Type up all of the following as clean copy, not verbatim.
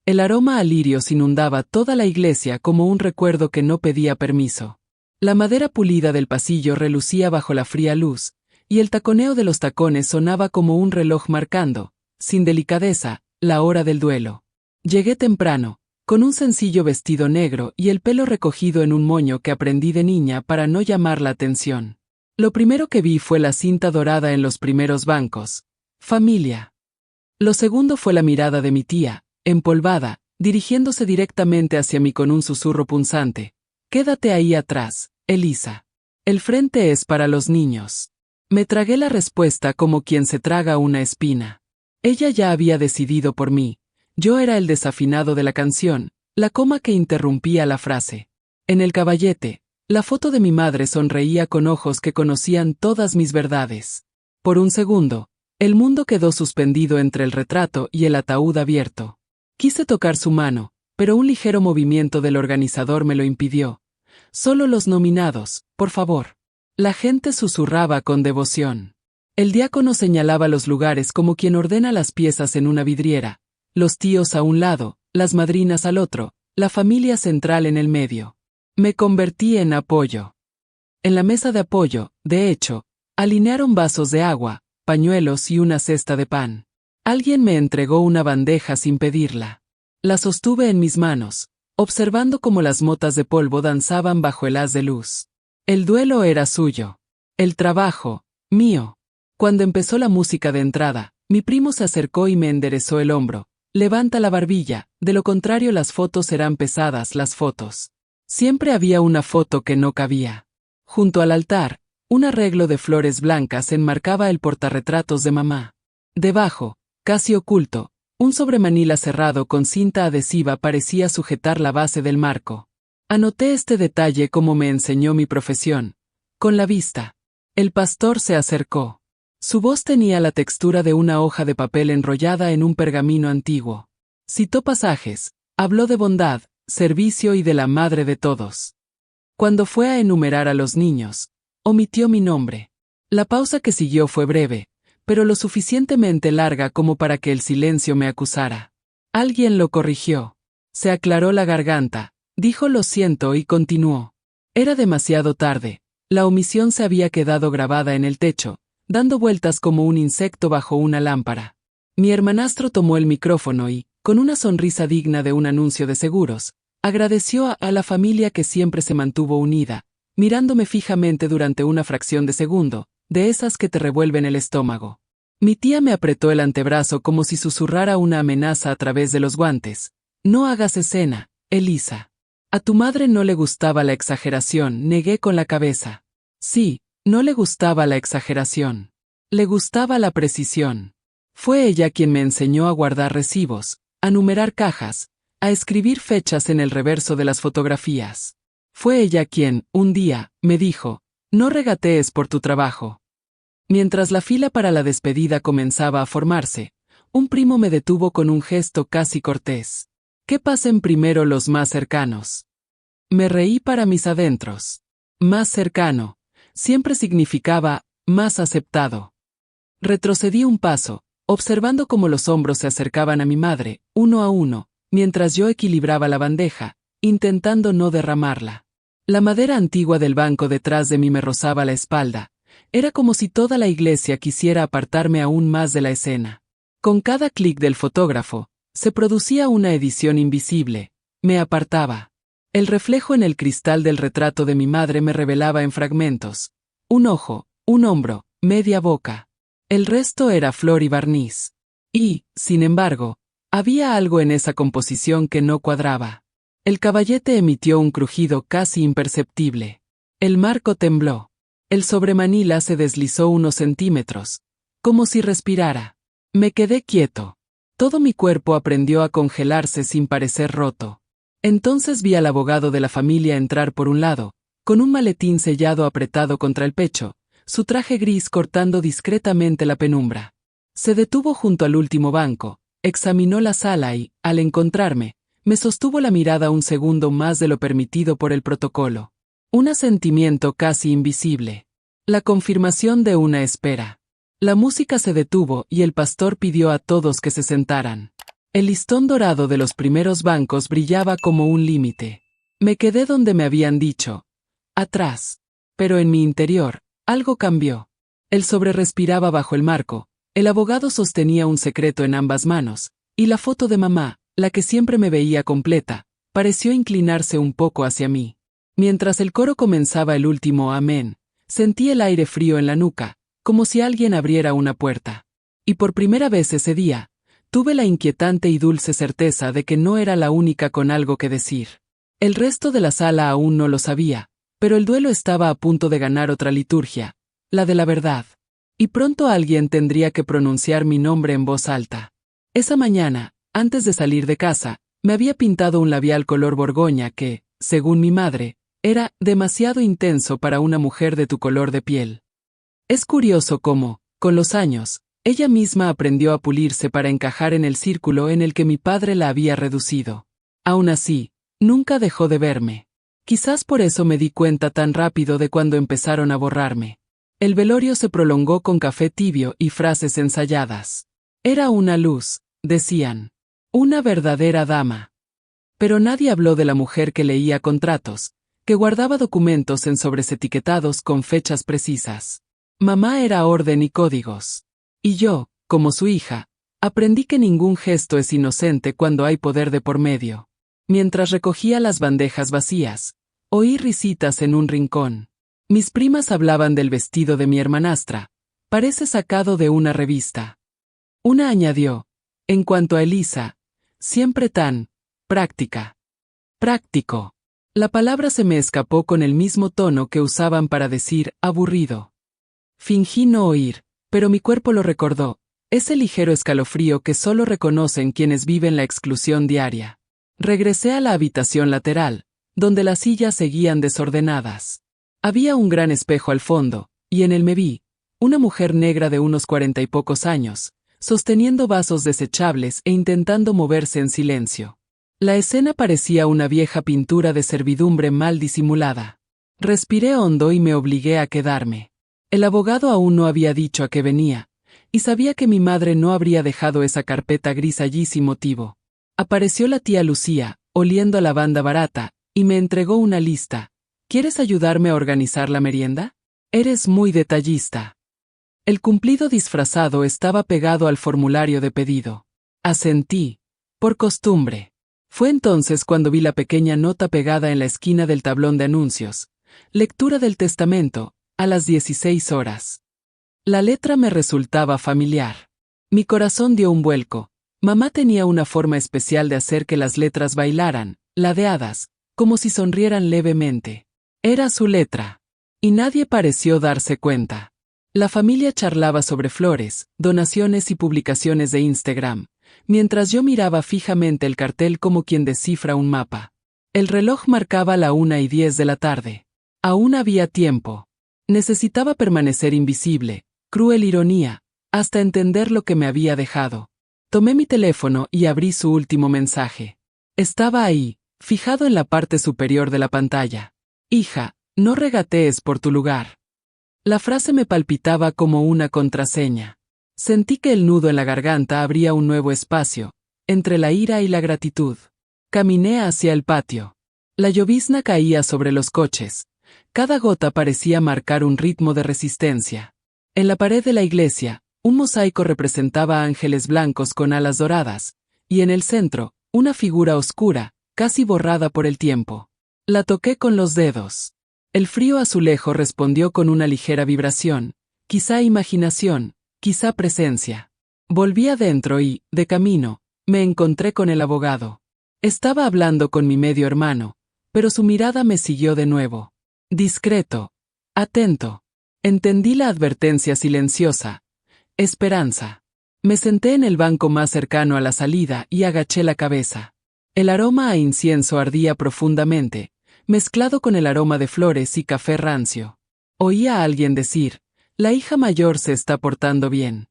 El aroma a lirios inundaba toda la iglesia como un recuerdo que no pedía permiso. La madera pulida del pasillo relucía bajo la fría luz, y el taconeo de los tacones sonaba como un reloj marcando, sin delicadeza, la hora del duelo. Llegué temprano, con un sencillo vestido negro y el pelo recogido en un moño que aprendí de niña para no llamar la atención. Lo primero que vi fue la cinta dorada en los primeros bancos. Familia. Lo segundo fue la mirada de mi tía, empolvada, dirigiéndose directamente hacia mí con un susurro punzante. Quédate ahí atrás, Elisa. El frente es para los niños. Me tragué la respuesta como quien se traga una espina. Ella ya había decidido por mí. Yo era el desafinado de la canción, la coma que interrumpía la frase. En el caballete, la foto de mi madre sonreía con ojos que conocían todas mis verdades. Por un segundo, el mundo quedó suspendido entre el retrato y el ataúd abierto. Quise tocar su mano, pero un ligero movimiento del organizador me lo impidió. Solo los nominados, por favor. La gente susurraba con devoción. El diácono señalaba los lugares como quien ordena las piezas en una vidriera. Los tíos a un lado, las madrinas al otro, la familia central en el medio. Me convertí en apoyo. En la mesa de apoyo, de hecho, alinearon vasos de agua, pañuelos y una cesta de pan. Alguien me entregó una bandeja sin pedirla. La sostuve en mis manos, observando cómo las motas de polvo danzaban bajo el haz de luz. El duelo era suyo. El trabajo, mío. Cuando empezó la música de entrada, mi primo se acercó y me enderezó el hombro. Levanta la barbilla, de lo contrario las fotos serán pesadas, las fotos. Siempre había una foto que no cabía. Junto al altar, un arreglo de flores blancas enmarcaba el portarretratos de mamá. Debajo, casi oculto, un sobremanila cerrado con cinta adhesiva parecía sujetar la base del marco. Anoté este detalle como me enseñó mi profesión. Con la vista. El pastor se acercó. Su voz tenía la textura de una hoja de papel enrollada en un pergamino antiguo. Citó pasajes, habló de bondad, servicio y de la madre de todos. Cuando fue a enumerar a los niños, omitió mi nombre. La pausa que siguió fue breve, pero lo suficientemente larga como para que el silencio me acusara. Alguien lo corrigió. Se aclaró la garganta, dijo lo siento y continuó. Era demasiado tarde, la omisión se había quedado grabada en el techo, dando vueltas como un insecto bajo una lámpara. Mi hermanastro tomó el micrófono y, con una sonrisa digna de un anuncio de seguros, agradeció a la familia que siempre se mantuvo unida, mirándome fijamente durante una fracción de segundo, de esas que te revuelven el estómago. Mi tía me apretó el antebrazo como si susurrara una amenaza a través de los guantes. No hagas escena, Elisa. A tu madre no le gustaba la exageración, negué con la cabeza. Sí, no le gustaba la exageración. Le gustaba la precisión. Fue ella quien me enseñó a guardar recibos, a numerar cajas, a escribir fechas en el reverso de las fotografías. Fue ella quien, un día, me dijo, no regatees por tu trabajo. Mientras la fila para la despedida comenzaba a formarse, un primo me detuvo con un gesto casi cortés. Que pasen primero los más cercanos. Me reí para mis adentros. Más cercano. Siempre significaba, más aceptado. Retrocedí un paso, observando cómo los hombros se acercaban a mi madre, uno a uno, mientras yo equilibraba la bandeja, intentando no derramarla. La madera antigua del banco detrás de mí me rozaba la espalda. Era como si toda la iglesia quisiera apartarme aún más de la escena. Con cada clic del fotógrafo, se producía una edición invisible. Me apartaba. El reflejo en el cristal del retrato de mi madre me revelaba en fragmentos. Un ojo, un hombro, media boca. El resto era flor y barniz. Y, sin embargo, había algo en esa composición que no cuadraba. El caballete emitió un crujido casi imperceptible. El marco tembló. El sobremanila se deslizó unos centímetros, como si respirara. Me quedé quieto. Todo mi cuerpo aprendió a congelarse sin parecer roto. Entonces vi al abogado de la familia entrar por un lado, con un maletín sellado apretado contra el pecho, su traje gris cortando discretamente la penumbra. Se detuvo junto al último banco, examinó la sala y, al encontrarme, me sostuvo la mirada un segundo más de lo permitido por el protocolo. Un asentimiento casi invisible. La confirmación de una espera. La música se detuvo y el pastor pidió a todos que se sentaran. El listón dorado de los primeros bancos brillaba como un límite. Me quedé donde me habían dicho. Atrás. Pero en mi interior, algo cambió. El sobre respiraba bajo el marco, el abogado sostenía un secreto en ambas manos, y la foto de mamá, la que siempre me veía completa, pareció inclinarse un poco hacia mí. Mientras el coro comenzaba el último amén, sentí el aire frío en la nuca, como si alguien abriera una puerta. Y por primera vez ese día, tuve la inquietante y dulce certeza de que no era la única con algo que decir. El resto de la sala aún no lo sabía, pero el duelo estaba a punto de ganar otra liturgia, la de la verdad. Y pronto alguien tendría que pronunciar mi nombre en voz alta. Esa mañana, antes de salir de casa, me había pintado un labial color borgoña que, según mi madre, era demasiado intenso para una mujer de tu color de piel. Es curioso cómo, con los años, ella misma aprendió a pulirse para encajar en el círculo en el que mi padre la había reducido. Aún así, nunca dejó de verme. Quizás por eso me di cuenta tan rápido de cuando empezaron a borrarme. El velorio se prolongó con café tibio y frases ensayadas. Era una luz, decían. Una verdadera dama. Pero nadie habló de la mujer que leía contratos, que guardaba documentos en sobres etiquetados con fechas precisas. Mamá era orden y códigos. Y yo, como su hija, aprendí que ningún gesto es inocente cuando hay poder de por medio. Mientras recogía las bandejas vacías, oí risitas en un rincón. Mis primas hablaban del vestido de mi hermanastra. Parece sacado de una revista. Una añadió, en cuanto a Elisa, siempre tan práctica. Práctico. La palabra se me escapó con el mismo tono que usaban para decir aburrido. Fingí no oír, pero mi cuerpo lo recordó, ese ligero escalofrío que solo reconocen quienes viven la exclusión diaria. Regresé a la habitación lateral, donde las sillas seguían desordenadas. Había un gran espejo al fondo, y en él me vi, una mujer negra de unos 40 y pocos años, sosteniendo vasos desechables e intentando moverse en silencio. La escena parecía una vieja pintura de servidumbre mal disimulada. Respiré hondo y me obligué a quedarme. El abogado aún no había dicho a qué venía, y sabía que mi madre no habría dejado esa carpeta gris allí sin motivo. Apareció la tía Lucía, oliendo a lavanda barata, y me entregó una lista. ¿Quieres ayudarme a organizar la merienda? Eres muy detallista. El cumplido disfrazado estaba pegado al formulario de pedido. Asentí, por costumbre. Fue entonces cuando vi la pequeña nota pegada en la esquina del tablón de anuncios. Lectura del testamento, a las 16 horas. La letra me resultaba familiar. Mi corazón dio un vuelco. Mamá tenía una forma especial de hacer que las letras bailaran, ladeadas, como si sonrieran levemente. Era su letra. Y nadie pareció darse cuenta. La familia charlaba sobre flores, donaciones y publicaciones de Instagram, mientras yo miraba fijamente el cartel como quien descifra un mapa. El reloj marcaba la 1:10 de la tarde. Aún había tiempo. Necesitaba permanecer invisible, cruel ironía, hasta entender lo que me había dejado. Tomé mi teléfono y abrí su último mensaje. Estaba ahí, fijado en la parte superior de la pantalla. Hija, no regatees por tu lugar. La frase me palpitaba como una contraseña. Sentí que el nudo en la garganta abría un nuevo espacio, entre la ira y la gratitud. Caminé hacia el patio. La llovizna caía sobre los coches. Cada gota parecía marcar un ritmo de resistencia. En la pared de la iglesia, un mosaico representaba ángeles blancos con alas doradas, y en el centro, una figura oscura, casi borrada por el tiempo. La toqué con los dedos. El frío azulejo respondió con una ligera vibración, quizá imaginación, quizá presencia. Volví adentro y, de camino, me encontré con el abogado. Estaba hablando con mi medio hermano, pero su mirada me siguió de nuevo. Discreto. Atento. Entendí la advertencia silenciosa. Esperanza. Me senté en el banco más cercano a la salida y agaché la cabeza. El aroma a incienso ardía profundamente, mezclado con el aroma de flores y café rancio. Oí a alguien decir, la hija mayor se está portando bien.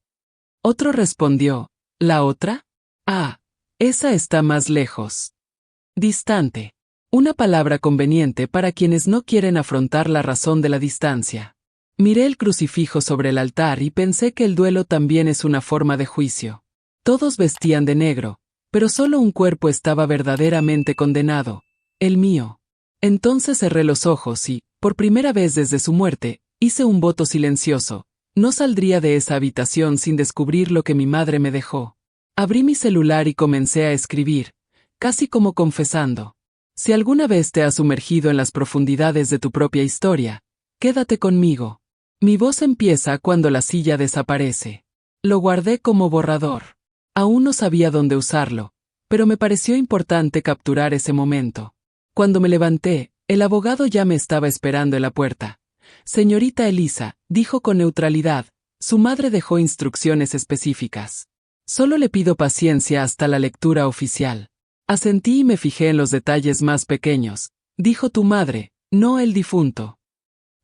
Otro respondió, ¿la otra? Ah, esa está más lejos. Distante. Una palabra conveniente para quienes no quieren afrontar la razón de la distancia. Miré el crucifijo sobre el altar y pensé que el duelo también es una forma de juicio. Todos vestían de negro, pero solo un cuerpo estaba verdaderamente condenado, el mío. Entonces cerré los ojos y, por primera vez desde su muerte, hice un voto silencioso. No saldría de esa habitación sin descubrir lo que mi madre me dejó. Abrí mi celular y comencé a escribir, casi como confesando. Si alguna vez te has sumergido en las profundidades de tu propia historia, quédate conmigo. Mi voz empieza cuando la silla desaparece. Lo guardé como borrador. Aún no sabía dónde usarlo, pero me pareció importante capturar ese momento. Cuando me levanté, el abogado ya me estaba esperando en la puerta. Señorita Elisa, dijo con neutralidad, su madre dejó instrucciones específicas. Solo le pido paciencia hasta la lectura oficial. Asentí y me fijé en los detalles más pequeños. Dijo tu madre, no el difunto.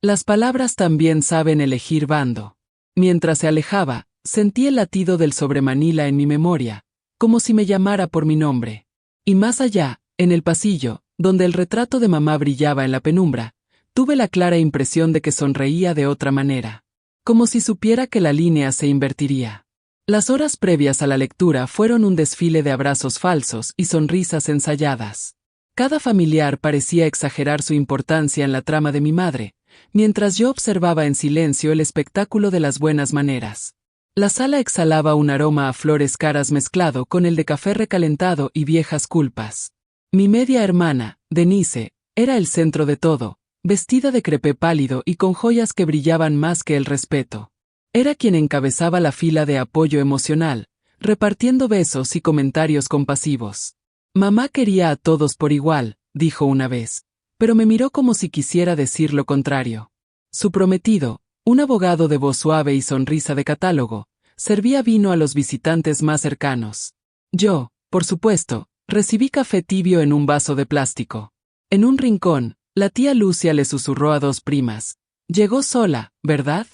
Las palabras también saben elegir bando. Mientras se alejaba, sentí el latido del sobremanila en mi memoria, como si me llamara por mi nombre. Y más allá, en el pasillo, donde el retrato de mamá brillaba en la penumbra, tuve la clara impresión de que sonreía de otra manera, como si supiera que la línea se invertiría. Las horas previas a la lectura fueron un desfile de abrazos falsos y sonrisas ensayadas. Cada familiar parecía exagerar su importancia en la trama de mi madre, mientras yo observaba en silencio el espectáculo de las buenas maneras. La sala exhalaba un aroma a flores caras mezclado con el de café recalentado y viejas culpas. Mi media hermana, Denise, era el centro de todo, vestida de crepé pálido y con joyas que brillaban más que el respeto. Era quien encabezaba la fila de apoyo emocional, repartiendo besos y comentarios compasivos. Mamá quería a todos por igual, dijo una vez, pero me miró como si quisiera decir lo contrario. Su prometido, un abogado de voz suave y sonrisa de catálogo, servía vino a los visitantes más cercanos. Yo, por supuesto, recibí café tibio en un vaso de plástico. En un rincón, la tía Lucia le susurró a dos primas. Llegó sola, ¿verdad?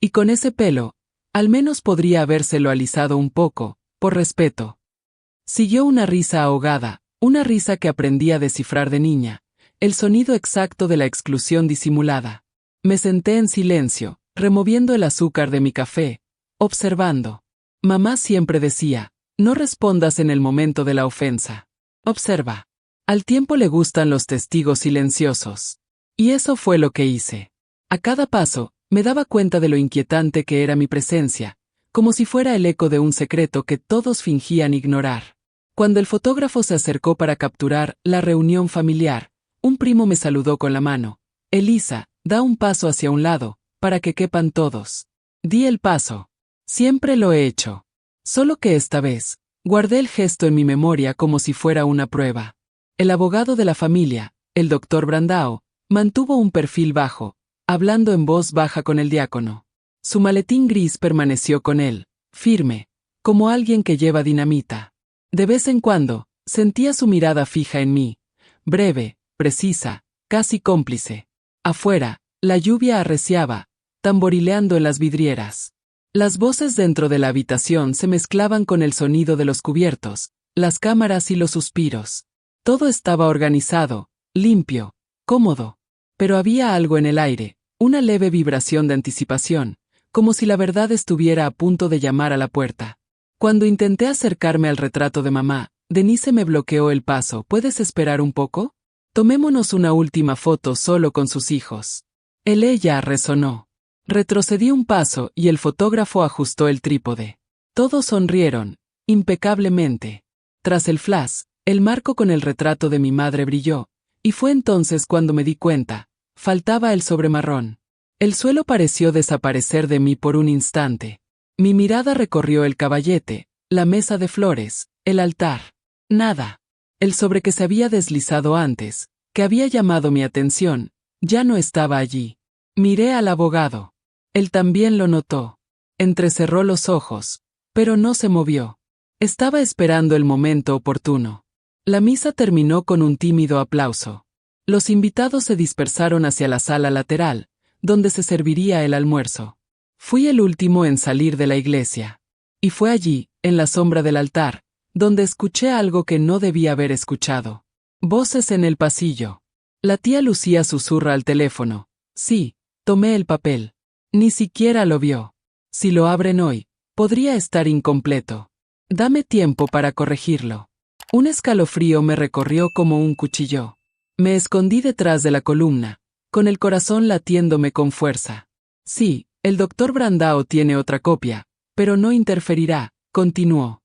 Y con ese pelo, al menos podría habérselo alisado un poco, por respeto. Siguió una risa ahogada, una risa que aprendí a descifrar de niña, el sonido exacto de la exclusión disimulada. Me senté en silencio, removiendo el azúcar de mi café, observando. Mamá siempre decía, no respondas en el momento de la ofensa. Observa. Al tiempo le gustan los testigos silenciosos. Y eso fue lo que hice. A cada paso, me daba cuenta de lo inquietante que era mi presencia, como si fuera el eco de un secreto que todos fingían ignorar. Cuando el fotógrafo se acercó para capturar la reunión familiar, un primo me saludó con la mano. Elisa, da un paso hacia un lado, para que quepan todos. Di el paso. Siempre lo he hecho. Solo que esta vez, guardé el gesto en mi memoria como si fuera una prueba. El abogado de la familia, el doctor Brandao, mantuvo un perfil bajo, hablando en voz baja con el diácono. Su maletín gris permaneció con él, firme, como alguien que lleva dinamita. De vez en cuando, sentía su mirada fija en mí, breve, precisa, casi cómplice. Afuera, la lluvia arreciaba, tamborileando en las vidrieras. Las voces dentro de la habitación se mezclaban con el sonido de los cubiertos, las cámaras y los suspiros. Todo estaba organizado, limpio, cómodo. Pero había algo en el aire, una leve vibración de anticipación, como si la verdad estuviera a punto de llamar a la puerta. Cuando intenté acercarme al retrato de mamá, Denise me bloqueó el paso. ¿Puedes esperar un poco? Tomémonos una última foto solo con sus hijos. Ella resonó. Retrocedí un paso y el fotógrafo ajustó el trípode. Todos sonrieron, impecablemente. Tras el flash, el marco con el retrato de mi madre brilló, y fue entonces cuando me di cuenta, faltaba el sobremarrón. El suelo pareció desaparecer de mí por un instante. Mi mirada recorrió el caballete, la mesa de flores, el altar. Nada. El sobre que se había deslizado antes, que había llamado mi atención, ya no estaba allí. Miré al abogado. Él también lo notó. Entrecerró los ojos, pero no se movió. Estaba esperando el momento oportuno. La misa terminó con un tímido aplauso. Los invitados se dispersaron hacia la sala lateral, donde se serviría el almuerzo. Fui el último en salir de la iglesia. Y fue allí, en la sombra del altar, donde escuché algo que no debía haber escuchado. Voces en el pasillo. La tía Lucía susurra al teléfono. Sí, tomé el papel. Ni siquiera lo vio. Si lo abren hoy, podría estar incompleto. Dame tiempo para corregirlo. Un escalofrío me recorrió como un cuchillo. Me escondí detrás de la columna, con el corazón latiéndome con fuerza. Sí, el doctor Brandao tiene otra copia, pero no interferirá, continuó.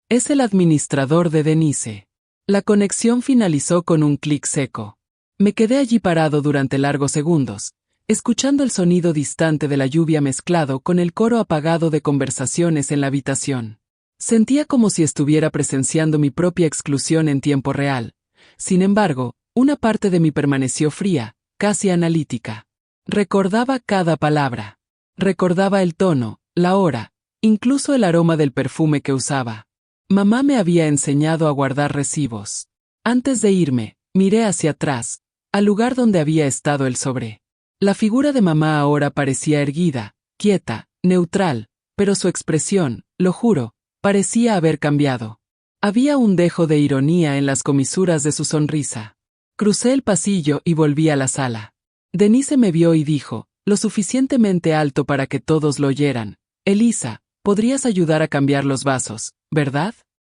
Es el administrador de Denise. La conexión finalizó con un clic seco. Me quedé allí parado durante largos segundos, escuchando el sonido distante de la lluvia mezclado con el coro apagado de conversaciones en la habitación. Sentía como si estuviera presenciando mi propia exclusión en tiempo real. Sin embargo, una parte de mí permaneció fría, casi analítica. Recordaba cada palabra. Recordaba el tono, la hora, incluso el aroma del perfume que usaba. Mamá me había enseñado a guardar recibos. Antes de irme, miré hacia atrás, al lugar donde había estado el sobre. La figura de mamá ahora parecía erguida, quieta, neutral, pero su expresión, lo juro, parecía haber cambiado. Había un dejo de ironía en las comisuras de su sonrisa. Crucé el pasillo y volví a la sala. Denise me vio y dijo, lo suficientemente alto para que todos lo oyeran: Elisa, podrías ayudar a cambiar los vasos, ¿verdad?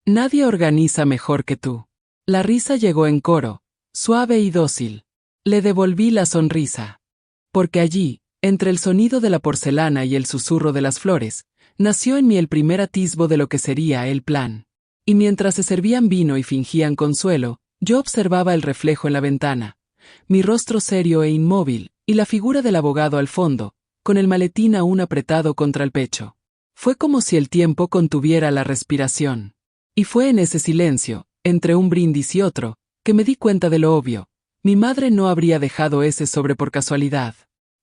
Nadie organiza mejor que tú. La risa llegó en coro, suave y dócil. Le devolví la sonrisa. Porque allí, entre el sonido de la porcelana y el susurro de las flores, nació en mí el primer atisbo de lo que sería el plan. Y mientras se servían vino y fingían consuelo, yo observaba el reflejo en la ventana, mi rostro serio e inmóvil, y la figura del abogado al fondo, con el maletín aún apretado contra el pecho. Fue como si el tiempo contuviera la respiración. Y fue en ese silencio, entre un brindis y otro, que me di cuenta de lo obvio. Mi madre no habría dejado ese sobre por casualidad.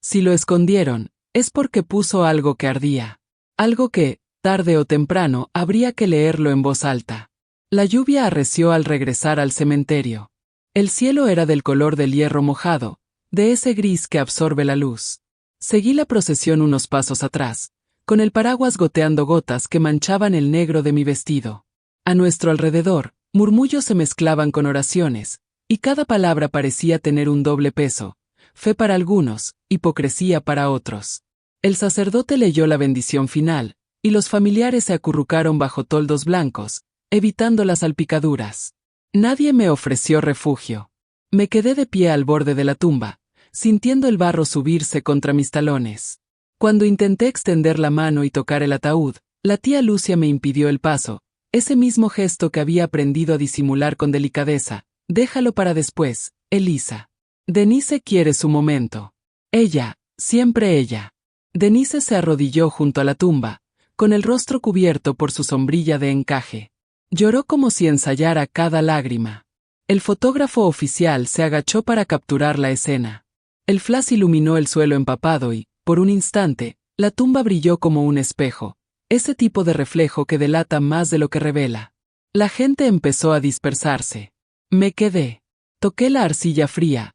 Si lo escondieron, es porque puso algo que ardía. Algo que, tarde o temprano, habría que leerlo en voz alta. La lluvia arreció al regresar al cementerio. El cielo era del color del hierro mojado, de ese gris que absorbe la luz. Seguí la procesión unos pasos atrás, con el paraguas goteando gotas que manchaban el negro de mi vestido. A nuestro alrededor, murmullos se mezclaban con oraciones, y cada palabra parecía tener un doble peso: fe para algunos, hipocresía para otros. El sacerdote leyó la bendición final, y los familiares se acurrucaron bajo toldos blancos, evitando las salpicaduras. Nadie me ofreció refugio. Me quedé de pie al borde de la tumba, sintiendo el barro subirse contra mis talones. Cuando intenté extender la mano y tocar el ataúd, la tía Lucia me impidió el paso, ese mismo gesto que había aprendido a disimular con delicadeza: déjalo para después, Elisa. Denise quiere su momento. Ella, siempre ella. Denise se arrodilló junto a la tumba, con el rostro cubierto por su sombrilla de encaje. Lloró como si ensayara cada lágrima. El fotógrafo oficial se agachó para capturar la escena. El flash iluminó el suelo empapado y, por un instante, la tumba brilló como un espejo, ese tipo de reflejo que delata más de lo que revela. La gente empezó a dispersarse. Me quedé. Toqué la arcilla fría,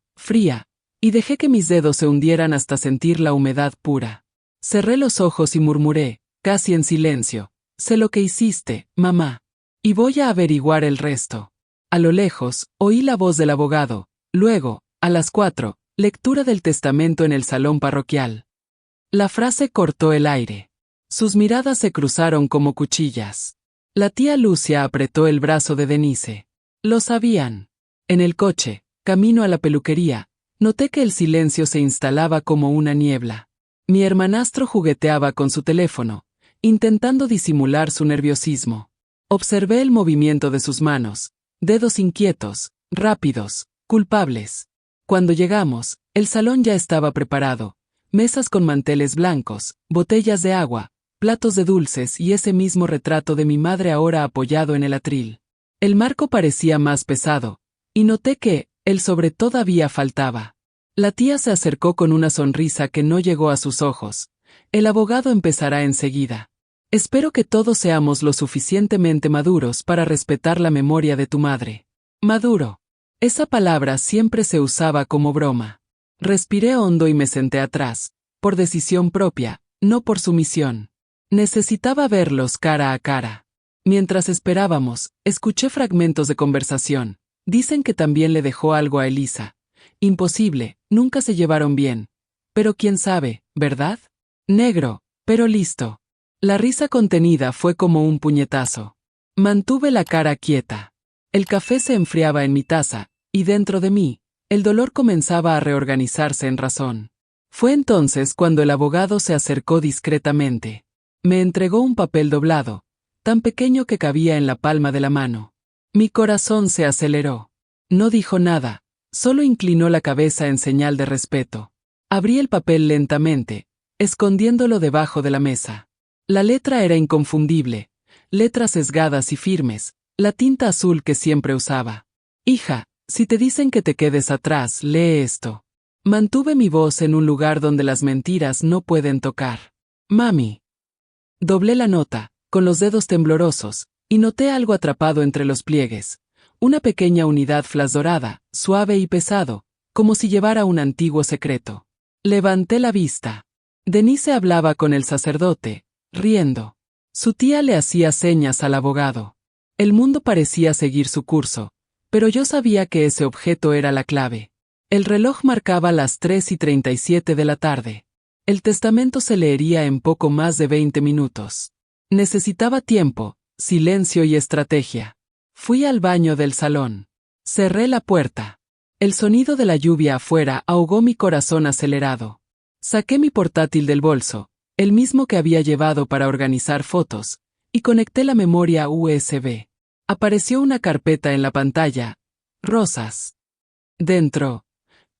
y dejé que mis dedos se hundieran hasta sentir la humedad pura. Cerré los ojos y murmuré, casi en silencio: sé lo que hiciste, mamá. Y voy a averiguar el resto. A lo lejos, oí la voz del abogado. Luego, a las 4, lectura del testamento en el salón parroquial. La frase cortó el aire. Sus miradas se cruzaron como cuchillas. La tía Lucia apretó el brazo de Denise. Lo sabían. En el coche, camino a la peluquería, noté que el silencio se instalaba como una niebla. Mi hermanastro jugueteaba con su teléfono, intentando disimular su nerviosismo. Observé el movimiento de sus manos, dedos inquietos, rápidos, culpables. Cuando llegamos, el salón ya estaba preparado: mesas con manteles blancos, botellas de agua, platos de dulces y ese mismo retrato de mi madre ahora apoyado en el atril. El marco parecía más pesado, y noté que el sobre todavía faltaba. La tía se acercó con una sonrisa que no llegó a sus ojos. El abogado empezará enseguida. Espero que todos seamos lo suficientemente maduros para respetar la memoria de tu madre. Maduro. Esa palabra siempre se usaba como broma. Respiré hondo y me senté atrás, por decisión propia, no por sumisión. Necesitaba verlos cara a cara. Mientras esperábamos, escuché fragmentos de conversación. Dicen que también le dejó algo a Elisa. Imposible, nunca se llevaron bien. Pero quién sabe, ¿verdad? Negro, pero listo. La risa contenida fue como un puñetazo. Mantuve la cara quieta. El café se enfriaba en mi taza, y dentro de mí, el dolor comenzaba a reorganizarse en razón. Fue entonces cuando el abogado se acercó discretamente. Me entregó un papel doblado, tan pequeño que cabía en la palma de la mano. Mi corazón se aceleró. No dijo nada, solo inclinó la cabeza en señal de respeto. Abrí el papel lentamente, escondiéndolo debajo de la mesa. La letra era inconfundible, letras sesgadas y firmes, la tinta azul que siempre usaba. Hija, si te dicen que te quedes atrás, lee esto. Mantuve mi voz en un lugar donde las mentiras no pueden tocar. Mami. Doblé la nota, con los dedos temblorosos, y noté algo atrapado entre los pliegues. Una pequeña unidad flash dorada, suave y pesado, como si llevara un antiguo secreto. Levanté la vista. Denise hablaba con el sacerdote, riendo. Su tía le hacía señas al abogado. El mundo parecía seguir su curso, pero yo sabía que ese objeto era la clave. El reloj marcaba las 3:37 de la tarde. El testamento se leería en poco más de 20 minutos. Necesitaba tiempo, silencio y estrategia. Fui al baño del salón. Cerré la puerta. El sonido de la lluvia afuera ahogó mi corazón acelerado. Saqué mi portátil del bolso, el mismo que había llevado para organizar fotos, y conecté la memoria USB. Apareció una carpeta en la pantalla. Rosas. Dentro.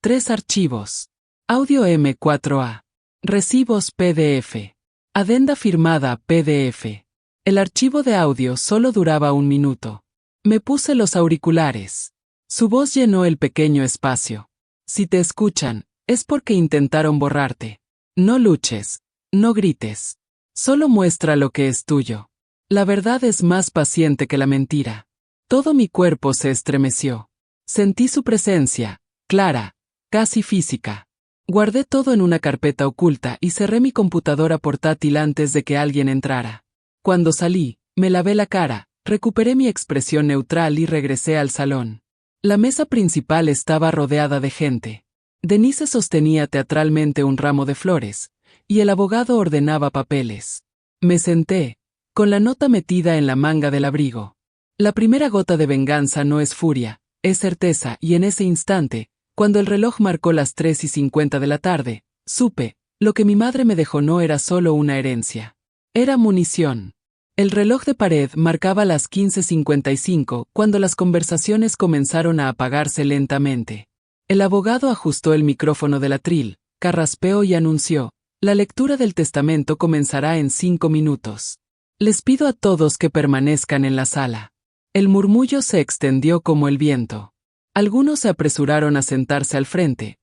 3 archivos. Audio M4A. Recibos PDF. Adenda firmada PDF. El archivo de audio solo duraba 1 minuto. Me puse los auriculares. Su voz llenó el pequeño espacio. Si te escuchan, es porque intentaron borrarte. No luches. No grites. Solo muestra lo que es tuyo. La verdad es más paciente que la mentira. Todo mi cuerpo se estremeció. Sentí su presencia, clara, casi física. Guardé todo en una carpeta oculta y cerré mi computadora portátil antes de que alguien entrara. Cuando salí, me lavé la cara, recuperé mi expresión neutral y regresé al salón. La mesa principal estaba rodeada de gente. Denise sostenía teatralmente un ramo de flores, y el abogado ordenaba papeles. Me senté, con la nota metida en la manga del abrigo. La primera gota de venganza no es furia, es certeza, y en ese instante, cuando el reloj marcó las 3:50 de la tarde, supe, lo que mi madre me dejó no era solo una herencia. Era munición. El reloj de pared marcaba las 15:55 cuando las conversaciones comenzaron a apagarse lentamente. El abogado ajustó el micrófono del atril, carraspeó y anunció: la lectura del testamento comenzará en 5 minutos. Les pido a todos que permanezcan en la sala. El murmullo se extendió como el viento. Algunos se apresuraron a sentarse al frente,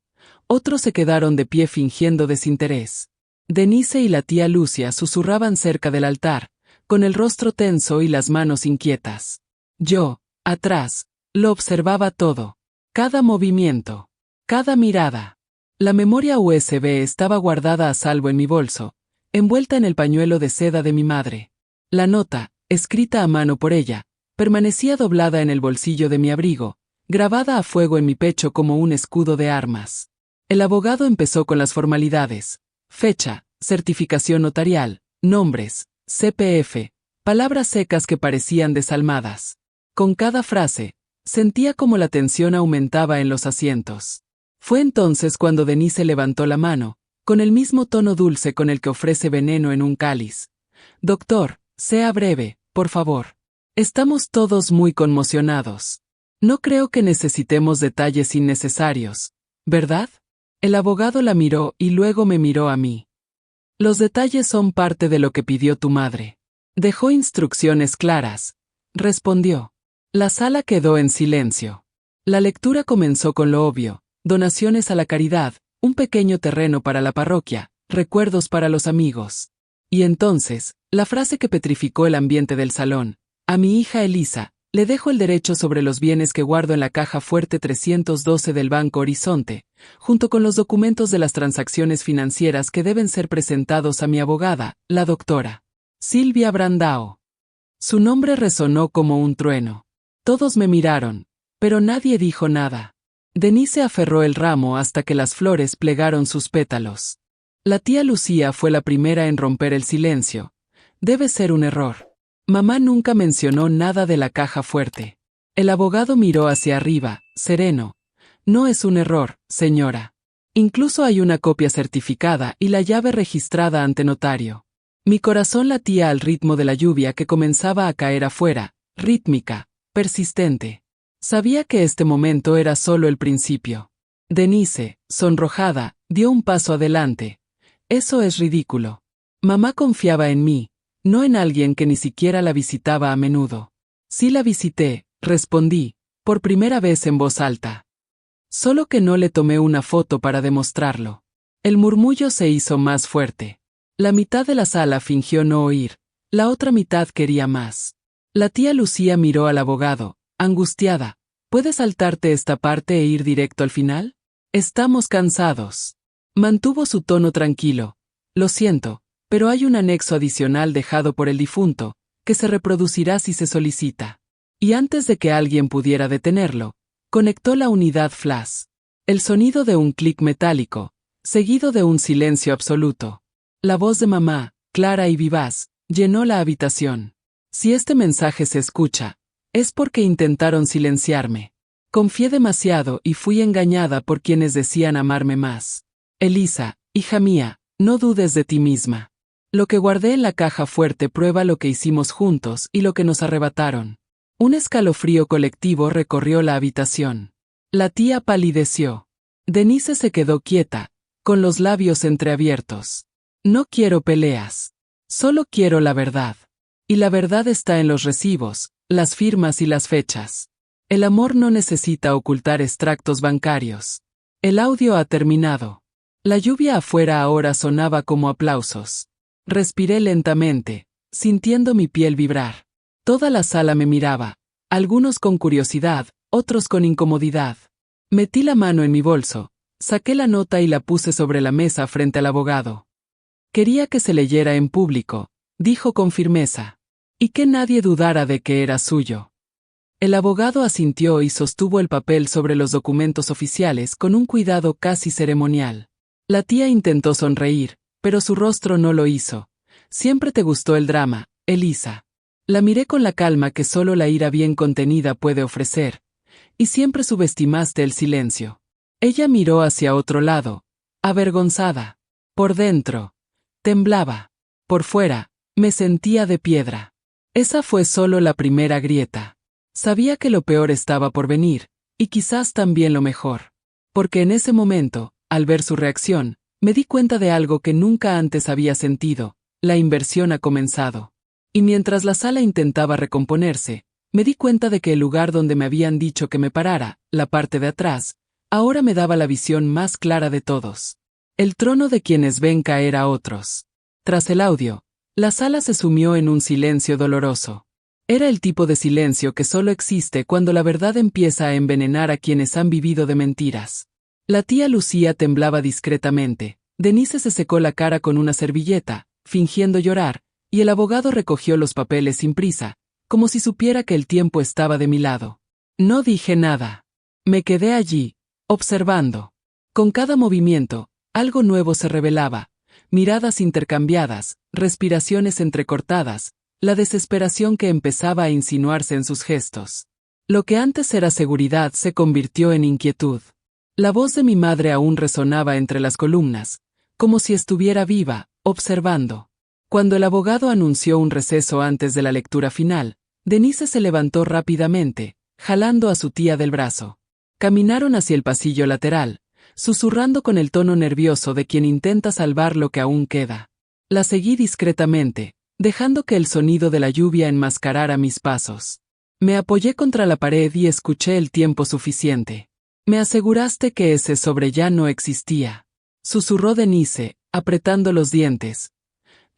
otros se quedaron de pie fingiendo desinterés. Denise y la tía Lucia susurraban cerca del altar, con el rostro tenso y las manos inquietas. Yo, atrás, lo observaba todo. Cada movimiento, cada mirada. La memoria USB estaba guardada a salvo en mi bolso, envuelta en el pañuelo de seda de mi madre. La nota, escrita a mano por ella, permanecía doblada en el bolsillo de mi abrigo, grabada a fuego en mi pecho como un escudo de armas. El abogado empezó con las formalidades: fecha, certificación notarial, nombres, CPF, palabras secas que parecían desalmadas. Con cada frase, sentía como la tensión aumentaba en los asientos. Fue entonces cuando Denise levantó la mano, con el mismo tono dulce con el que ofrece veneno en un cáliz. Doctor, sea breve, por favor. Estamos todos muy conmocionados. No creo que necesitemos detalles innecesarios, ¿verdad? El abogado la miró y luego me miró a mí. Los detalles son parte de lo que pidió tu madre. Dejó instrucciones claras, respondió. La sala quedó en silencio. La lectura comenzó con lo obvio: donaciones a la caridad, un pequeño terreno para la parroquia, recuerdos para los amigos. Y entonces, la frase que petrificó el ambiente del salón: a mi hija Elisa, le dejo el derecho sobre los bienes que guardo en la caja fuerte 312 del Banco Horizonte, junto con los documentos de las transacciones financieras que deben ser presentados a mi abogada, la doctora Silvia Brandao. Su nombre resonó como un trueno. Todos me miraron, pero nadie dijo nada. Denise aferró el ramo hasta que las flores plegaron sus pétalos. La tía Lucía fue la primera en romper el silencio. Debe ser un error. Mamá nunca mencionó nada de la caja fuerte. El abogado miró hacia arriba, sereno. No es un error, señora. Incluso hay una copia certificada y la llave registrada ante notario. Mi corazón latía al ritmo de la lluvia que comenzaba a caer afuera, rítmica, persistente. Sabía que este momento era solo el principio. Denise, sonrojada, dio un paso adelante. Eso es ridículo. Mamá confiaba en mí, no en alguien que ni siquiera la visitaba a menudo. Sí la visité, respondí, por primera vez en voz alta. Solo que no le tomé una foto para demostrarlo. El murmullo se hizo más fuerte. La mitad de la sala fingió no oír, la otra mitad quería más. La tía Lucía miró al abogado, angustiada. ¿Puedes saltarte esta parte e ir directo al final? Estamos cansados. Mantuvo su tono tranquilo. Lo siento, pero hay un anexo adicional dejado por el difunto, que se reproducirá si se solicita. Y antes de que alguien pudiera detenerlo, conectó la unidad flash. El sonido de un clic metálico, seguido de un silencio absoluto. La voz de mamá, clara y vivaz, llenó la habitación. Si este mensaje se escucha, es porque intentaron silenciarme. Confié demasiado y fui engañada por quienes decían amarme más. Elisa, hija mía, no dudes de ti misma. Lo que guardé en la caja fuerte prueba lo que hicimos juntos y lo que nos arrebataron. Un escalofrío colectivo recorrió la habitación. La tía palideció. Denise se quedó quieta, con los labios entreabiertos. No quiero peleas. Solo quiero la verdad. Y la verdad está en los recibos, las firmas y las fechas. El amor no necesita ocultar extractos bancarios. El audio ha terminado. La lluvia afuera ahora sonaba como aplausos. Respiré lentamente, sintiendo mi piel vibrar. Toda la sala me miraba, algunos con curiosidad, otros con incomodidad. Metí la mano en mi bolso, saqué la nota y la puse sobre la mesa frente al abogado. Quería que se leyera en público, dijo con firmeza, y que nadie dudara de que era suyo. El abogado asintió y sostuvo el papel sobre los documentos oficiales con un cuidado casi ceremonial. La tía intentó sonreír, pero su rostro no lo hizo. Siempre te gustó el drama, Elisa. La miré con la calma que solo la ira bien contenida puede ofrecer, y siempre subestimaste el silencio. Ella miró hacia otro lado, avergonzada. Por dentro, temblaba. Por fuera, me sentía de piedra. Esa fue solo la primera grieta. Sabía que lo peor estaba por venir, y quizás también lo mejor. Porque en ese momento, al ver su reacción, me di cuenta de algo que nunca antes había sentido: la inversión ha comenzado. Y mientras la sala intentaba recomponerse, me di cuenta de que el lugar donde me habían dicho que me parara, la parte de atrás, ahora me daba la visión más clara de todos. El trono de quienes ven caer a otros. Tras el audio, la sala se sumió en un silencio doloroso. Era el tipo de silencio que solo existe cuando la verdad empieza a envenenar a quienes han vivido de mentiras. La tía Lucía temblaba discretamente. Denise se secó la cara con una servilleta, fingiendo llorar, y el abogado recogió los papeles sin prisa, como si supiera que el tiempo estaba de mi lado. No dije nada. Me quedé allí, observando. Con cada movimiento, algo nuevo se revelaba: miradas intercambiadas, respiraciones entrecortadas, la desesperación que empezaba a insinuarse en sus gestos. Lo que antes era seguridad se convirtió en inquietud. La voz de mi madre aún resonaba entre las columnas, como si estuviera viva, observando. Cuando el abogado anunció un receso antes de la lectura final, Denise se levantó rápidamente, jalando a su tía del brazo. Caminaron hacia el pasillo lateral, susurrando con el tono nervioso de quien intenta salvar lo que aún queda. La seguí discretamente, dejando que el sonido de la lluvia enmascarara mis pasos. Me apoyé contra la pared y escuché el tiempo suficiente. Me aseguraste que ese sobre ya no existía, susurró Denise, apretando los dientes.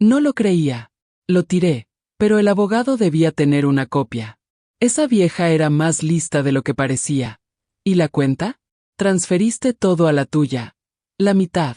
No lo creía. Lo tiré, pero el abogado debía tener una copia. Esa vieja era más lista de lo que parecía. ¿Y la cuenta? Transferiste todo a la tuya. La mitad.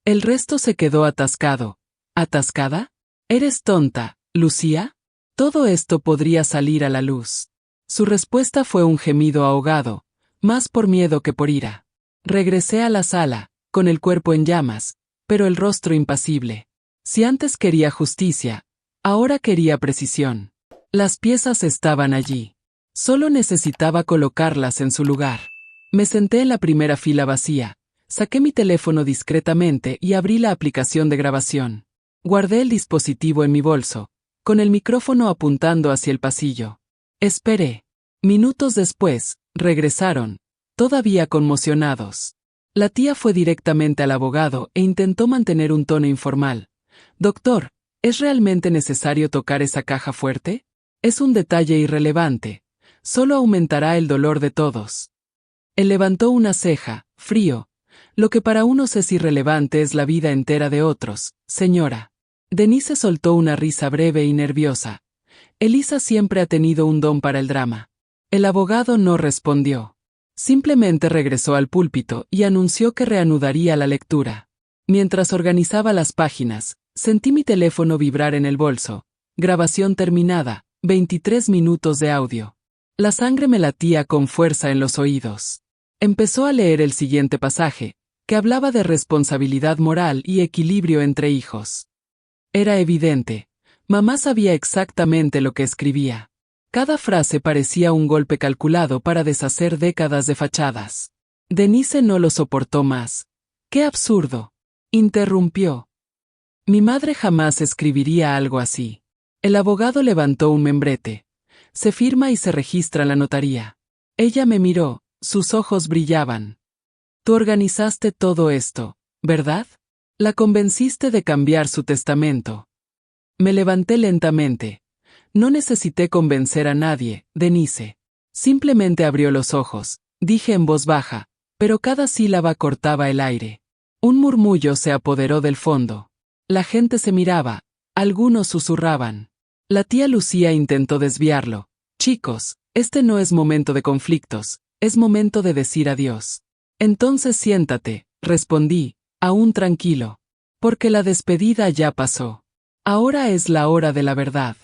El resto se quedó atascado. ¿Atascada? ¿Eres tonta, Lucía? Todo esto podría salir a la luz. Su respuesta fue un gemido ahogado, más por miedo que por ira. Regresé a la sala, con el cuerpo en llamas, pero el rostro impasible. Si antes quería justicia, ahora quería precisión. Las piezas estaban allí. Solo necesitaba colocarlas en su lugar. Me senté en la primera fila vacía, saqué mi teléfono discretamente y abrí la aplicación de grabación. Guardé el dispositivo en mi bolso, con el micrófono apuntando hacia el pasillo. Esperé. Minutos después, regresaron, todavía conmocionados. La tía fue directamente al abogado e intentó mantener un tono informal. Doctor, ¿es realmente necesario tocar esa caja fuerte? Es un detalle irrelevante. Solo aumentará el dolor de todos. Él levantó una ceja, frío. Lo que para unos es irrelevante es la vida entera de otros, señora. Denise soltó una risa breve y nerviosa. Elisa siempre ha tenido un don para el drama. El abogado no respondió. Simplemente regresó al púlpito y anunció que reanudaría la lectura. Mientras organizaba las páginas, sentí mi teléfono vibrar en el bolso. Grabación terminada, 23 minutos de audio. La sangre me latía con fuerza en los oídos. Empezó a leer el siguiente pasaje, que hablaba de responsabilidad moral y equilibrio entre hijos. Era evidente. Mamá sabía exactamente lo que escribía. Cada frase parecía un golpe calculado para deshacer décadas de fachadas. Denise no lo soportó más. ¡Qué absurdo!, interrumpió. Mi madre jamás escribiría algo así. El abogado levantó un membrete. Se firma y se registra en la notaría. Ella me miró, sus ojos brillaban. Tú organizaste todo esto, ¿verdad? La convenciste de cambiar su testamento. Me levanté lentamente. No necesité convencer a nadie, Denise. Simplemente abrió los ojos, dije en voz baja, pero cada sílaba cortaba el aire. Un murmullo se apoderó del fondo. La gente se miraba, algunos susurraban. La tía Lucía intentó desviarlo. Chicos, este no es momento de conflictos, es momento de decir adiós. Entonces siéntate, respondí, aún tranquilo. Porque la despedida ya pasó. Ahora es la hora de la verdad.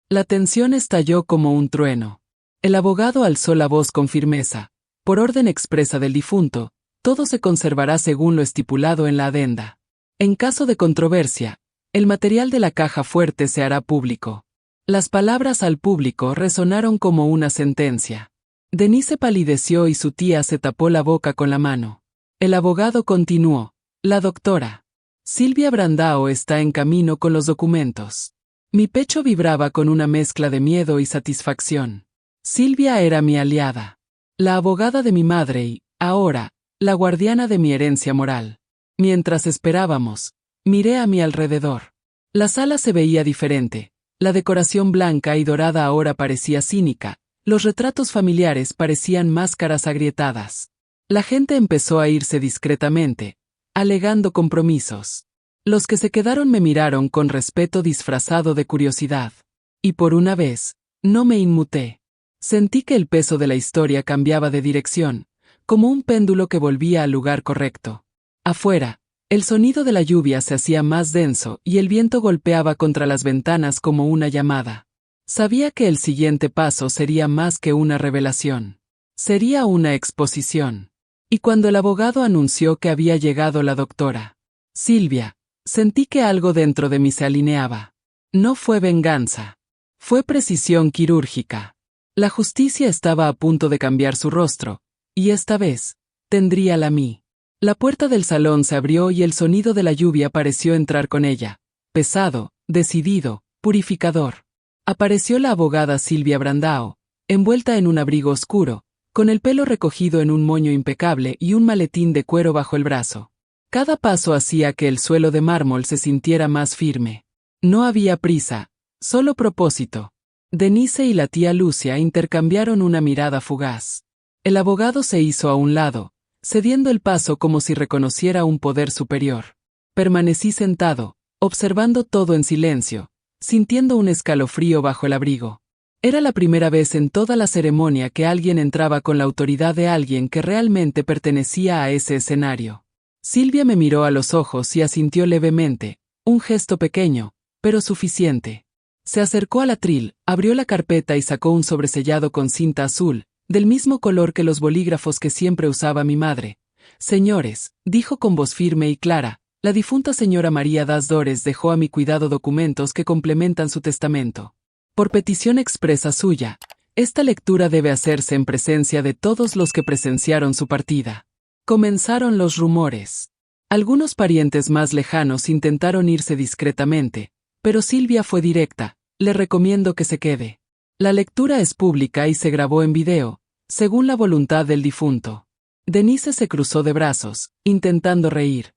La tensión estalló como un trueno. El abogado alzó la voz con firmeza. Por orden expresa del difunto, todo se conservará según lo estipulado en la adenda. En caso de controversia, el material de la caja fuerte se hará público. Las palabras al público resonaron como una sentencia. Denise palideció y su tía se tapó la boca con la mano. El abogado continuó. La doctora Silvia Brandao está en camino con los documentos. Mi pecho vibraba con una mezcla de miedo y satisfacción. Silvia era mi aliada. La abogada de mi madre y, ahora, la guardiana de mi herencia moral. Mientras esperábamos, miré a mi alrededor. La sala se veía diferente. La decoración blanca y dorada ahora parecía cínica. Los retratos familiares parecían máscaras agrietadas. La gente empezó a irse discretamente, alegando compromisos. Los que se quedaron me miraron con respeto disfrazado de curiosidad. Y por una vez, no me inmuté. Sentí que el peso de la historia cambiaba de dirección, como un péndulo que volvía al lugar correcto. Afuera, el sonido de la lluvia se hacía más denso y el viento golpeaba contra las ventanas como una llamada. Sabía que el siguiente paso sería más que una revelación. Sería una exposición. Y cuando el abogado anunció que había llegado la doctora Silvia, sentí que algo dentro de mí se alineaba. No fue venganza. Fue precisión quirúrgica. La justicia estaba a punto de cambiar su rostro, y esta vez, tendría la mí. La puerta del salón se abrió y el sonido de la lluvia pareció entrar con ella. Pesado, decidido, purificador. Apareció la abogada Silvia Brandao, envuelta en un abrigo oscuro, con el pelo recogido en un moño impecable y un maletín de cuero bajo el brazo. Cada paso hacía que el suelo de mármol se sintiera más firme. No había prisa, solo propósito. Denise y la tía Lucia intercambiaron una mirada fugaz. El abogado se hizo a un lado, cediendo el paso como si reconociera un poder superior. Permanecí sentado, observando todo en silencio, sintiendo un escalofrío bajo el abrigo. Era la primera vez en toda la ceremonia que alguien entraba con la autoridad de alguien que realmente pertenecía a ese escenario. Silvia me miró a los ojos y asintió levemente, un gesto pequeño, pero suficiente. Se acercó al atril, abrió la carpeta y sacó un sobresellado con cinta azul, del mismo color que los bolígrafos que siempre usaba mi madre. Señores, dijo con voz firme y clara, la difunta señora María Das Dores dejó a mi cuidado documentos que complementan su testamento. Por petición expresa suya, Esta lectura debe hacerse en presencia de todos los que presenciaron su partida. Comenzaron los rumores. Algunos parientes más lejanos intentaron irse discretamente, pero Silvia fue directa: le recomiendo que se quede. La lectura es pública y se grabó en video, según la voluntad del difunto. Denise se cruzó de brazos, intentando reír.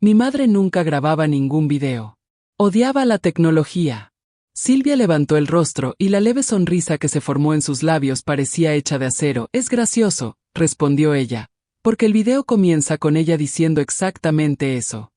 Mi madre nunca grababa ningún video. Odiaba la tecnología. Silvia levantó el rostro y la leve sonrisa que se formó en sus labios parecía hecha de acero. Es gracioso, respondió ella, porque el video comienza con ella diciendo exactamente eso.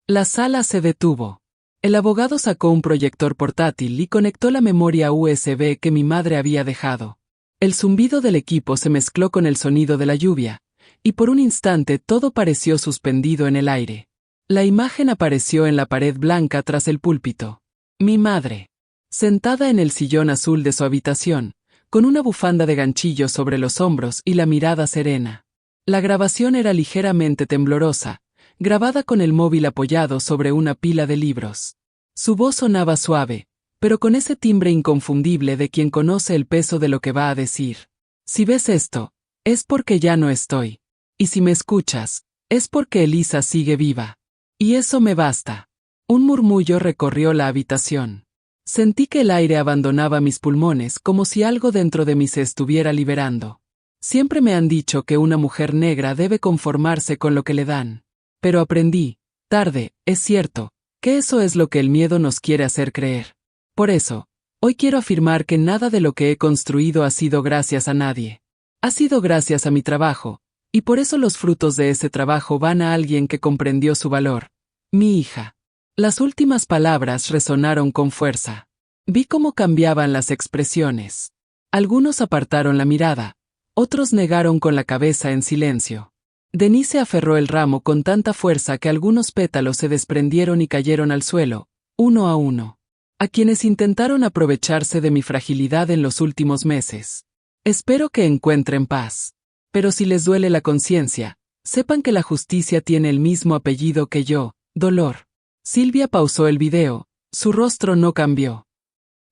La sala se detuvo. El abogado sacó un proyector portátil y conectó la memoria USB que mi madre había dejado. El zumbido del equipo se mezcló con el sonido de la lluvia, y por un instante todo pareció suspendido en el aire. La imagen apareció en la pared blanca tras el púlpito. Mi madre, sentada en el sillón azul de su habitación, con una bufanda de ganchillo sobre los hombros y la mirada serena. La grabación era ligeramente temblorosa, grabada con el móvil apoyado sobre una pila de libros. Su voz sonaba suave, pero con ese timbre inconfundible de quien conoce el peso de lo que va a decir. Si ves esto, es porque ya no estoy. Y si me escuchas, es porque Elisa sigue viva. Y eso me basta. Un murmullo recorrió la habitación. Sentí que el aire abandonaba mis pulmones como si algo dentro de mí se estuviera liberando. Siempre me han dicho que una mujer negra debe conformarse con lo que le dan. Pero aprendí, tarde, es cierto, que eso es lo que el miedo nos quiere hacer creer. Por eso, hoy quiero afirmar que nada de lo que he construido ha sido gracias a nadie. Ha sido gracias a mi trabajo, y por eso los frutos de ese trabajo van a alguien que comprendió su valor. Mi hija. Las últimas palabras resonaron con fuerza. Vi cómo cambiaban las expresiones. Algunos apartaron la mirada, otros negaron con la cabeza en silencio. Denise aferró el ramo con tanta fuerza que algunos pétalos se desprendieron y cayeron al suelo, uno a uno. A quienes intentaron aprovecharse de mi fragilidad en los últimos meses. Espero que encuentren paz. Pero si les duele la conciencia, sepan que la justicia tiene el mismo apellido que yo, Dolor. Silvia pausó el video, su rostro no cambió.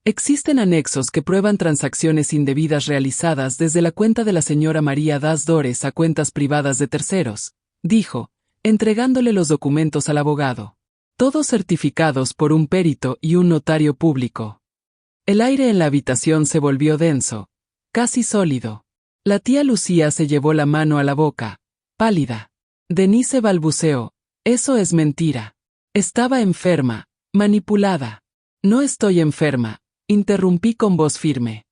Existen anexos que prueban transacciones indebidas realizadas desde la cuenta de la señora María Das Dores a cuentas privadas de terceros, dijo, entregándole los documentos al abogado. Todos certificados por un perito y un notario público. El aire en la habitación se volvió denso, casi sólido. La tía Lucía se llevó la mano a la boca, pálida. Denise balbuceó, eso es mentira. Estaba enferma, manipulada. No estoy enferma, interrumpí con voz firme.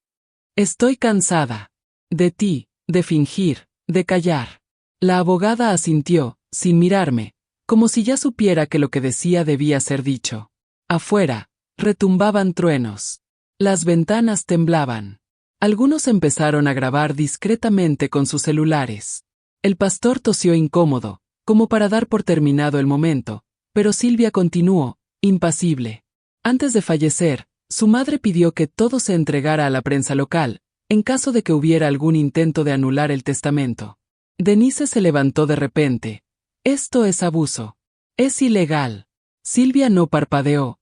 Estoy cansada. De ti, de fingir, de callar. La abogada asintió, sin mirarme, como si ya supiera que lo que decía debía ser dicho. Afuera, retumbaban truenos. Las ventanas temblaban. Algunos empezaron a grabar discretamente con sus celulares. El pastor tosió incómodo, como para dar por terminado el momento, pero Silvia continuó, impasible. Antes de fallecer, su madre pidió que todo se entregara a la prensa local, en caso de que hubiera algún intento de anular el testamento. Denise se levantó de repente. Esto es abuso. Es ilegal. Silvia no parpadeó.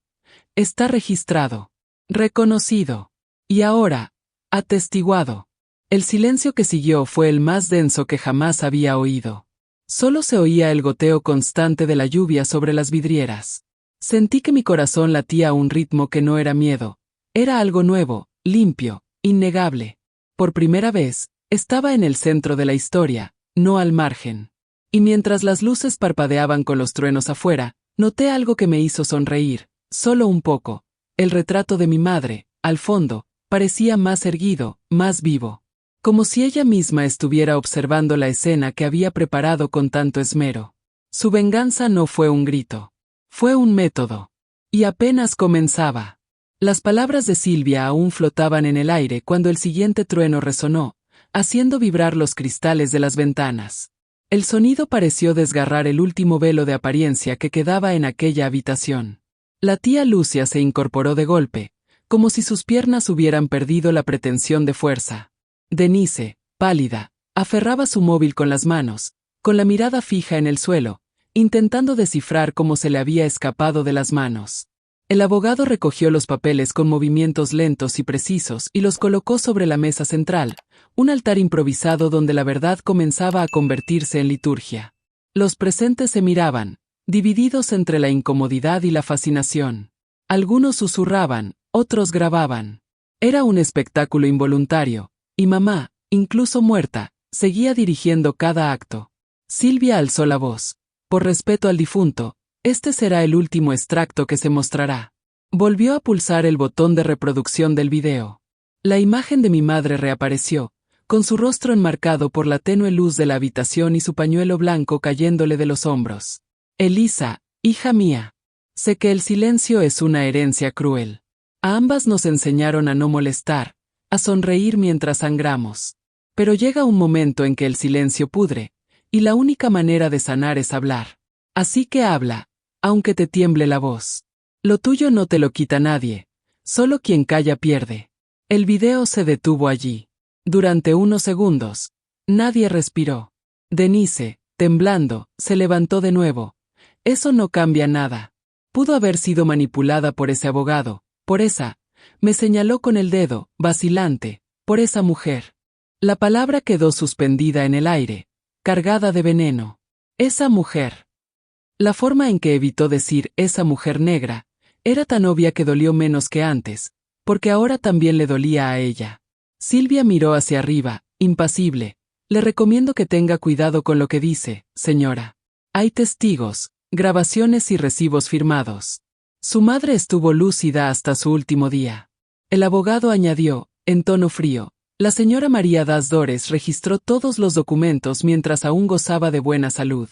Está registrado. Reconocido. Y ahora, atestiguado. El silencio que siguió fue el más denso que jamás había oído. Solo se oía el goteo constante de la lluvia sobre las vidrieras. Sentí que mi corazón latía a un ritmo que no era miedo. Era algo nuevo, limpio, innegable. Por primera vez, estaba en el centro de la historia, no al margen. Y mientras las luces parpadeaban con los truenos afuera, noté algo que me hizo sonreír, solo un poco. El retrato de mi madre, al fondo, parecía más erguido, más vivo. Como si ella misma estuviera observando la escena que había preparado con tanto esmero. Su venganza no fue un grito. Fue un método. Y apenas comenzaba. Las palabras de Silvia aún flotaban en el aire cuando el siguiente trueno resonó, haciendo vibrar los cristales de las ventanas. El sonido pareció desgarrar el último velo de apariencia que quedaba en aquella habitación. La tía Lucia se incorporó de golpe, como si sus piernas hubieran perdido la pretensión de fuerza. Denise, pálida, aferraba su móvil con las manos, con la mirada fija en el suelo, intentando descifrar cómo se le había escapado de las manos. El abogado recogió los papeles con movimientos lentos y precisos y los colocó sobre la mesa central, un altar improvisado donde la verdad comenzaba a convertirse en liturgia. Los presentes se miraban, divididos entre la incomodidad y la fascinación. Algunos susurraban, otros grababan. Era un espectáculo involuntario, y mamá, incluso muerta, seguía dirigiendo cada acto. Silvia alzó la voz. Por respeto al difunto, este será el último extracto que se mostrará. Volvió a pulsar el botón de reproducción del video. La imagen de mi madre reapareció, con su rostro enmarcado por la tenue luz de la habitación y su pañuelo blanco cayéndole de los hombros. Elisa, hija mía. Sé que el silencio es una herencia cruel. A ambas nos enseñaron a no molestar, a sonreír mientras sangramos. Pero llega un momento en que el silencio pudre, y la única manera de sanar es hablar. Así que habla, aunque te tiemble la voz. Lo tuyo no te lo quita nadie, solo quien calla pierde. El video se detuvo allí. Durante unos segundos, nadie respiró. Denise, temblando, se levantó de nuevo. Eso no cambia nada. Pudo haber sido manipulada por ese abogado, por esa, me señaló con el dedo, vacilante, por esa mujer. La palabra quedó suspendida en el aire, cargada de veneno. Esa mujer. La forma en que evitó decir esa mujer negra, era tan obvia que dolió menos que antes, porque ahora también le dolía a ella. Silvia miró hacia arriba, impasible. Le recomiendo que tenga cuidado con lo que dice, señora. Hay testigos, grabaciones y recibos firmados. Su madre estuvo lúcida hasta su último día. El abogado añadió, en tono frío, la señora María Das Dores registró todos los documentos mientras aún gozaba de buena salud.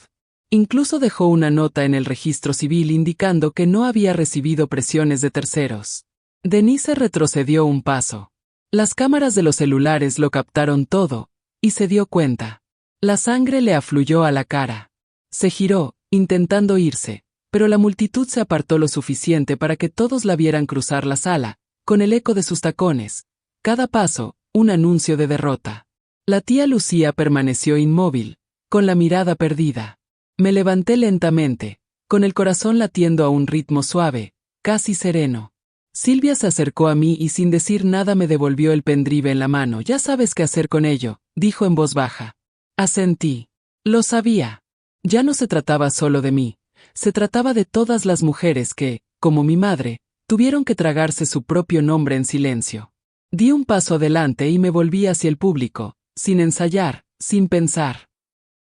Incluso dejó una nota en el registro civil indicando que no había recibido presiones de terceros. Denise retrocedió un paso. Las cámaras de los celulares lo captaron todo, y se dio cuenta. La sangre le afluyó a la cara. Se giró, intentando irse, pero la multitud se apartó lo suficiente para que todos la vieran cruzar la sala, con el eco de sus tacones. Cada paso, un anuncio de derrota. La tía Lucía permaneció inmóvil, con la mirada perdida. Me levanté lentamente, con el corazón latiendo a un ritmo suave, casi sereno. Silvia se acercó a mí y sin decir nada me devolvió el pendrive en la mano. Ya sabes qué hacer con ello, dijo en voz baja. Asentí. Lo sabía. Ya no se trataba solo de mí, se trataba de todas las mujeres que, como mi madre, tuvieron que tragarse su propio nombre en silencio. Di un paso adelante y me volví hacia el público, sin ensayar, sin pensar.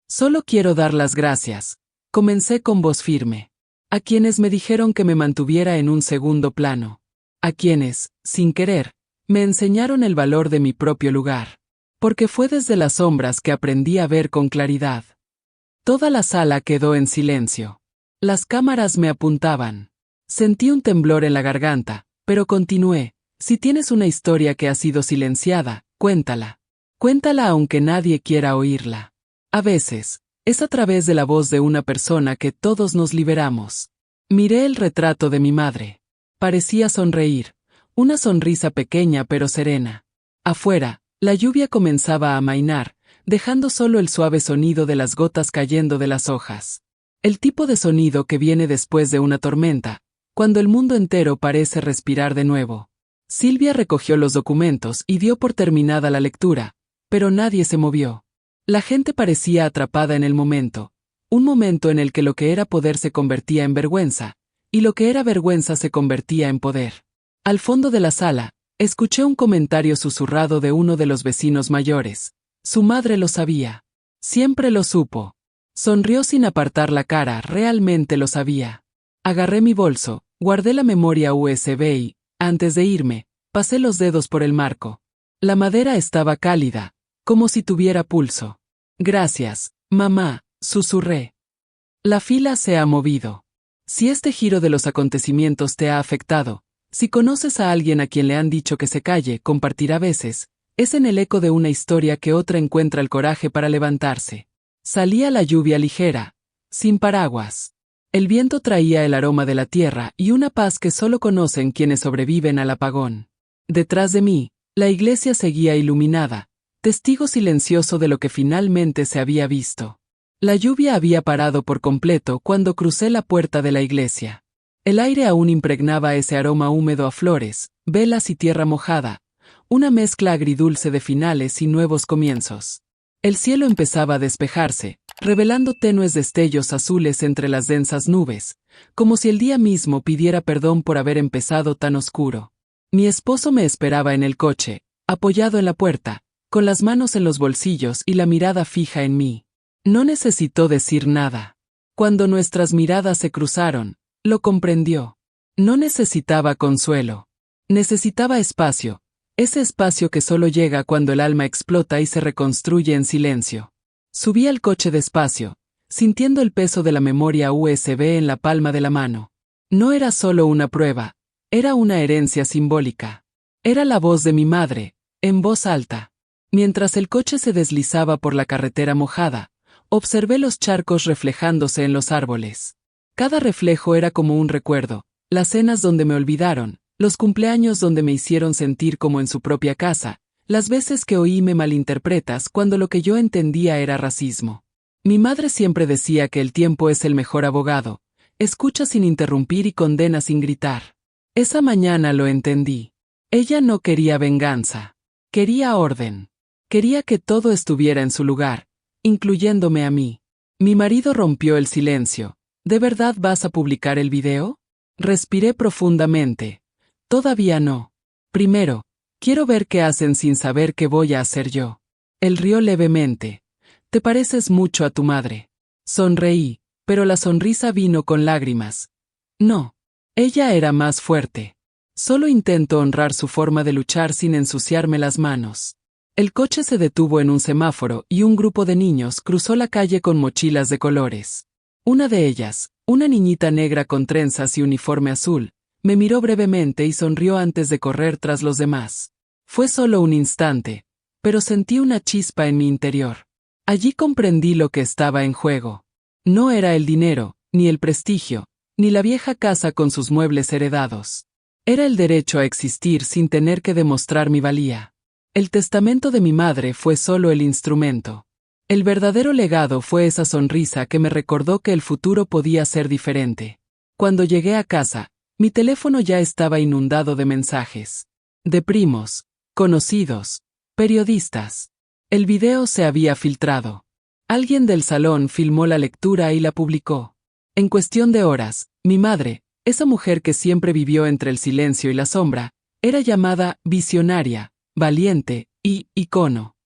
Solo quiero dar las gracias, comencé con voz firme. A quienes me dijeron que me mantuviera en un segundo plano. A quienes, sin querer, me enseñaron el valor de mi propio lugar. Porque fue desde las sombras que aprendí a ver con claridad. Toda la sala quedó en silencio. Las cámaras me apuntaban. Sentí un temblor en la garganta, pero continué. Si tienes una historia que ha sido silenciada, cuéntala. Cuéntala aunque nadie quiera oírla. A veces, es a través de la voz de una persona que todos nos liberamos. Miré el retrato de mi madre. Parecía sonreír, una sonrisa pequeña pero serena. Afuera, la lluvia comenzaba a amainar, dejando solo el suave sonido de las gotas cayendo de las hojas. El tipo de sonido que viene después de una tormenta, cuando el mundo entero parece respirar de nuevo. Silvia recogió los documentos y dio por terminada la lectura, pero nadie se movió. La gente parecía atrapada en el momento, un momento en el que lo que era poder se convertía en vergüenza, y lo que era vergüenza se convertía en poder. Al fondo de la sala, escuché un comentario susurrado de uno de los vecinos mayores. Su madre lo sabía. Siempre lo supo. Sonrió sin apartar la cara, realmente lo sabía. Agarré mi bolso, guardé la memoria USB y, antes de irme, pasé los dedos por el marco. La madera estaba cálida, como si tuviera pulso. Gracias, mamá, susurré. La fila se ha movido. Si este giro de los acontecimientos te ha afectado, si conoces a alguien a quien le han dicho que se calle, compartir a veces, es en el eco de una historia que otra encuentra el coraje para levantarse. Salía la lluvia ligera, sin paraguas. El viento traía el aroma de la tierra y una paz que solo conocen quienes sobreviven al apagón. Detrás de mí, la iglesia seguía iluminada, testigo silencioso de lo que finalmente se había visto. La lluvia había parado por completo cuando crucé la puerta de la iglesia. El aire aún impregnaba ese aroma húmedo a flores, velas y tierra mojada, una mezcla agridulce de finales y nuevos comienzos. El cielo empezaba a despejarse, revelando tenues destellos azules entre las densas nubes, como si el día mismo pidiera perdón por haber empezado tan oscuro. Mi esposo me esperaba en el coche, apoyado en la puerta, con las manos en los bolsillos y la mirada fija en mí. No necesitó decir nada. Cuando nuestras miradas se cruzaron, lo comprendió. No necesitaba consuelo. Necesitaba espacio, ese espacio que solo llega cuando el alma explota y se reconstruye en silencio. Subí al coche despacio, sintiendo el peso de la memoria USB en la palma de la mano. No era solo una prueba, era una herencia simbólica. Era la voz de mi madre, en voz alta. Mientras el coche se deslizaba por la carretera mojada, observé los charcos reflejándose en los árboles. Cada reflejo era como un recuerdo, las cenas donde me olvidaron, los cumpleaños donde me hicieron sentir como en su propia casa, las veces que oí me malinterpretas cuando lo que yo entendía era racismo. Mi madre siempre decía que el tiempo es el mejor abogado, escucha sin interrumpir y condena sin gritar. Esa mañana lo entendí. Ella no quería venganza, quería orden. Quería que todo estuviera en su lugar, incluyéndome a mí. Mi marido rompió el silencio. ¿De verdad vas a publicar el video? Respiré profundamente. Todavía no. Primero, quiero ver qué hacen sin saber qué voy a hacer yo. Él rió levemente. Te pareces mucho a tu madre. Sonreí, pero la sonrisa vino con lágrimas. No. Ella era más fuerte. Solo intento honrar su forma de luchar sin ensuciarme las manos. El coche se detuvo en un semáforo y un grupo de niños cruzó la calle con mochilas de colores. Una de ellas, una niñita negra con trenzas y uniforme azul, me miró brevemente y sonrió antes de correr tras los demás. Fue solo un instante, pero sentí una chispa en mi interior. Allí comprendí lo que estaba en juego. No era el dinero, ni el prestigio, ni la vieja casa con sus muebles heredados. Era el derecho a existir sin tener que demostrar mi valía. El testamento de mi madre fue solo el instrumento. El verdadero legado fue esa sonrisa que me recordó que el futuro podía ser diferente. Cuando llegué a casa, mi teléfono ya estaba inundado de mensajes. De primos, conocidos, periodistas. El video se había filtrado. Alguien del salón filmó la lectura y la publicó. En cuestión de horas, mi madre, esa mujer que siempre vivió entre el silencio y la sombra, era llamada visionaria, valiente y icono.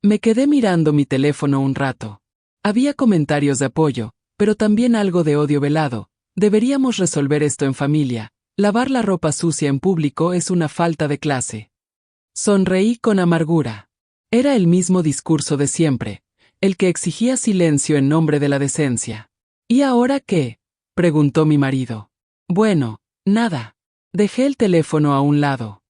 Me quedé mirando mi teléfono un rato. Había comentarios de apoyo, pero también algo de odio velado. Deberíamos resolver esto en familia. Lavar la ropa sucia en público es una falta de clase. Sonreí con amargura. Era el mismo discurso de siempre, el que exigía silencio en nombre de la decencia. ¿Y ahora qué?, preguntó mi marido. Bueno, nada. Dejé el teléfono a un lado.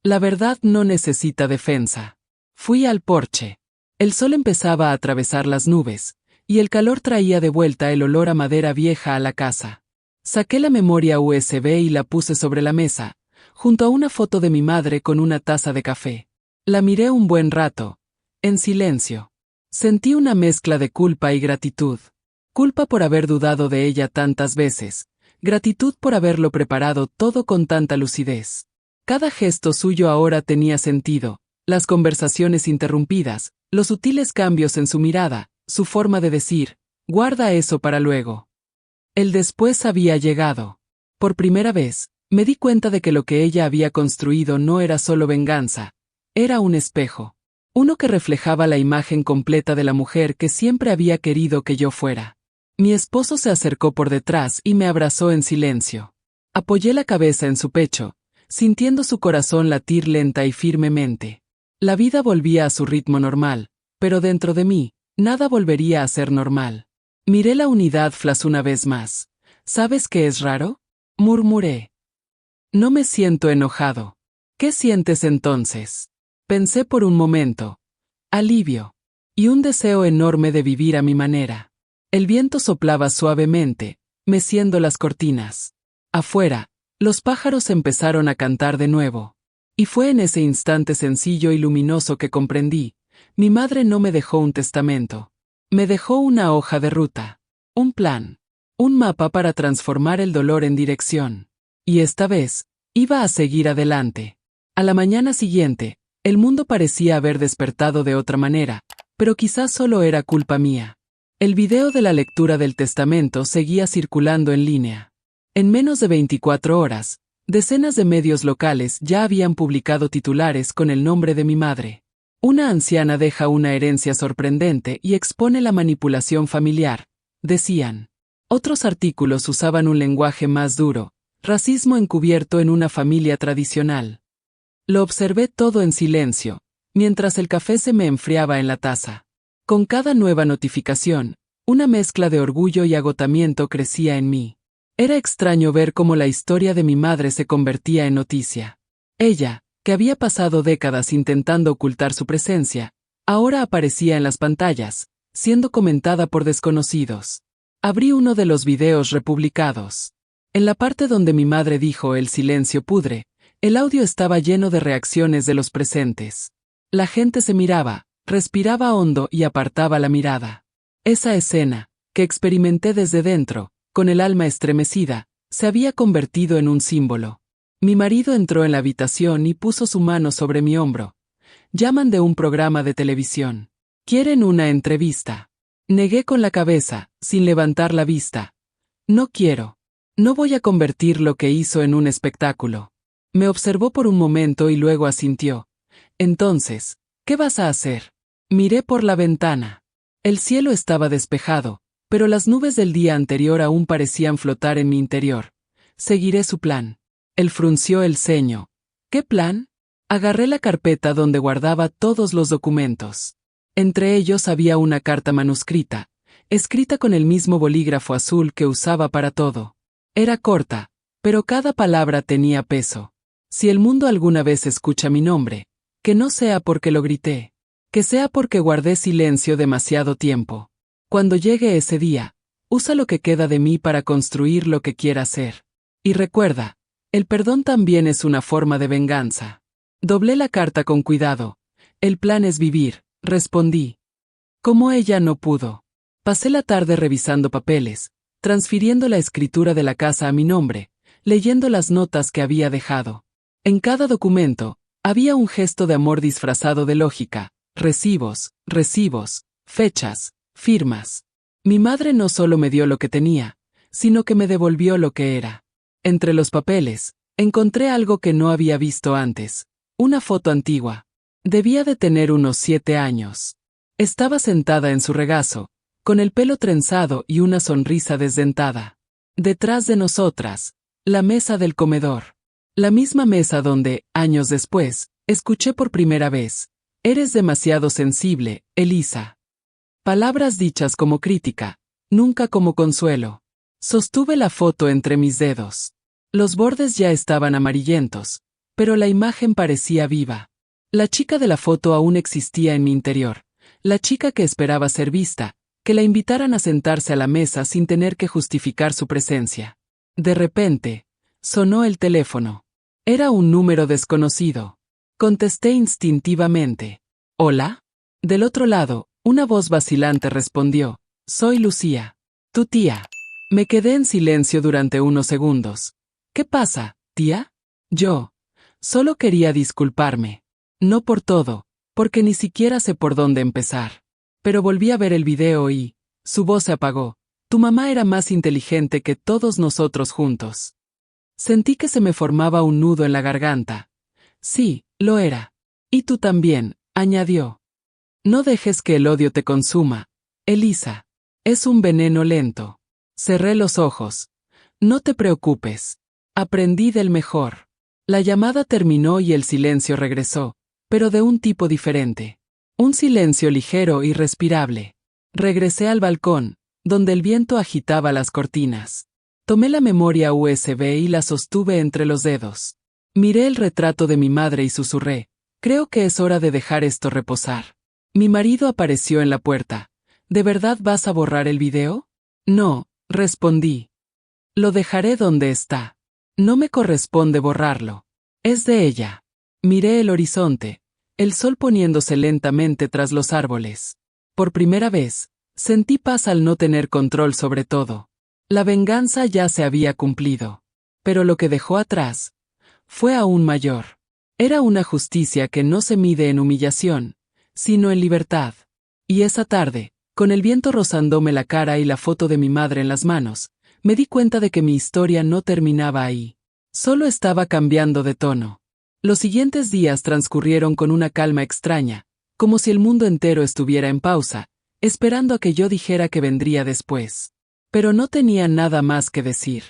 La verdad no necesita defensa. Fui al porche. El sol empezaba a atravesar las nubes, y el calor traía de vuelta el olor a madera vieja a la casa. Saqué la memoria USB y la puse sobre la mesa, junto a una foto de mi madre con una taza de café. La miré un buen rato, en silencio. Sentí una mezcla de culpa y gratitud. Culpa por haber dudado de ella tantas veces, gratitud por haberlo preparado todo con tanta lucidez. Cada gesto suyo ahora tenía sentido, las conversaciones interrumpidas, los sutiles cambios en su mirada, su forma de decir, guarda eso para luego. El después había llegado. Por primera vez, me di cuenta de que lo que ella había construido no era solo venganza, era un espejo. Uno que reflejaba la imagen completa de la mujer que siempre había querido que yo fuera. Mi esposo se acercó por detrás y me abrazó en silencio. Apoyé la cabeza en su pecho, sintiendo su corazón latir lenta y firmemente. La vida volvía a su ritmo normal, pero dentro de mí, nada volvería a ser normal. Miré la unidad flash una vez más. ¿Sabes qué es raro?, murmuré. No me siento enojado. ¿Qué sientes entonces? Pensé por un momento. Alivio. Y un deseo enorme de vivir a mi manera. El viento soplaba suavemente, meciendo las cortinas. Afuera, los pájaros empezaron a cantar de nuevo. Y fue en ese instante sencillo y luminoso que comprendí. Mi madre no me dejó un testamento. Me dejó una hoja de ruta. Un plan. Un mapa para transformar el dolor en dirección. Y esta vez, iba a seguir adelante. A la mañana siguiente, el mundo parecía haber despertado de otra manera, pero quizás solo era culpa mía. El video de la lectura del testamento seguía circulando en línea. En menos de 24 horas, decenas de medios locales ya habían publicado titulares con el nombre de mi madre. Una anciana deja una herencia sorprendente y expone la manipulación familiar, decían. Otros artículos usaban un lenguaje más duro, racismo encubierto en una familia tradicional. Lo observé todo en silencio, mientras el café se me enfriaba en la taza. Con cada nueva notificación, una mezcla de orgullo y agotamiento crecía en mí. Era extraño ver cómo la historia de mi madre se convertía en noticia. Ella, que había pasado décadas intentando ocultar su presencia, ahora aparecía en las pantallas, siendo comentada por desconocidos. Abrí uno de los videos republicados. En la parte donde mi madre dijo "el silencio pudre", el audio estaba lleno de reacciones de los presentes. La gente se miraba, respiraba hondo y apartaba la mirada. Esa escena, que experimenté desde dentro, con el alma estremecida, se había convertido en un símbolo. Mi marido entró en la habitación y puso su mano sobre mi hombro. Llaman de un programa de televisión. ¿Quieren una entrevista? Negué con la cabeza, sin levantar la vista. No quiero. No voy a convertir lo que hizo en un espectáculo. Me observó por un momento y luego asintió. Entonces, ¿qué vas a hacer? Miré por la ventana. El cielo estaba despejado, pero las nubes del día anterior aún parecían flotar en mi interior. Seguiré su plan. Él frunció el ceño. ¿Qué plan? Agarré la carpeta donde guardaba todos los documentos. Entre ellos había una carta manuscrita, escrita con el mismo bolígrafo azul que usaba para todo. Era corta, pero cada palabra tenía peso. Si el mundo alguna vez escucha mi nombre, que no sea porque lo grité, que sea porque guardé silencio demasiado tiempo. Cuando llegue ese día, usa lo que queda de mí para construir lo que quiera hacer. Y recuerda, el perdón también es una forma de venganza. Doblé la carta con cuidado. El plan es vivir, respondí. Como ella no pudo. Pasé la tarde revisando papeles, transfiriendo la escritura de la casa a mi nombre, leyendo las notas que había dejado. En cada documento, había un gesto de amor disfrazado de lógica, recibos, fechas, firmas. Mi madre no solo me dio lo que tenía, sino que me devolvió lo que era. Entre los papeles, encontré algo que no había visto antes, una foto antigua. Debía de tener unos 7 años. Estaba sentada en su regazo, con el pelo trenzado y una sonrisa desdentada. Detrás de nosotras, la mesa del comedor. La misma mesa donde, años después, escuché por primera vez: "Eres demasiado sensible, Elisa". Palabras dichas como crítica, nunca como consuelo. Sostuve la foto entre mis dedos. Los bordes ya estaban amarillentos, pero la imagen parecía viva. La chica de la foto aún existía en mi interior, la chica que esperaba ser vista, que la invitaran a sentarse a la mesa sin tener que justificar su presencia. De repente, sonó el teléfono. Era un número desconocido. Contesté instintivamente. ¿Hola? Del otro lado, una voz vacilante respondió: "Soy Lucía, tu tía". Me quedé en silencio durante unos segundos. ¿Qué pasa, tía? Yo solo quería disculparme. No por todo, porque ni siquiera sé por dónde empezar. Pero volví a ver el video y su voz se apagó. Tu mamá era más inteligente que todos nosotros juntos. Sentí que se me formaba un nudo en la garganta. Sí, lo era. Y tú también, añadió. No dejes que el odio te consuma, Elisa. Es un veneno lento. Cerré los ojos. No te preocupes. Aprendí del mejor. La llamada terminó y el silencio regresó, pero de un tipo diferente. Un silencio ligero y respirable. Regresé al balcón, donde el viento agitaba las cortinas. Tomé la memoria USB y la sostuve entre los dedos. Miré el retrato de mi madre y susurré: creo que es hora de dejar esto reposar. Mi marido apareció en la puerta. ¿De verdad vas a borrar el video? No, respondí. Lo dejaré donde está. No me corresponde borrarlo. Es de ella. Miré el horizonte, el sol poniéndose lentamente tras los árboles. Por primera vez, sentí paz al no tener control sobre todo. La venganza ya se había cumplido. Pero lo que dejó atrás fue aún mayor. Era una justicia que no se mide en humillación, sino en libertad. Y esa tarde, con el viento rozándome la cara y la foto de mi madre en las manos, me di cuenta de que mi historia no terminaba ahí. Solo estaba cambiando de tono. Los siguientes días transcurrieron con una calma extraña, como si el mundo entero estuviera en pausa, esperando a que yo dijera que vendría después. Pero no tenía nada más que decir.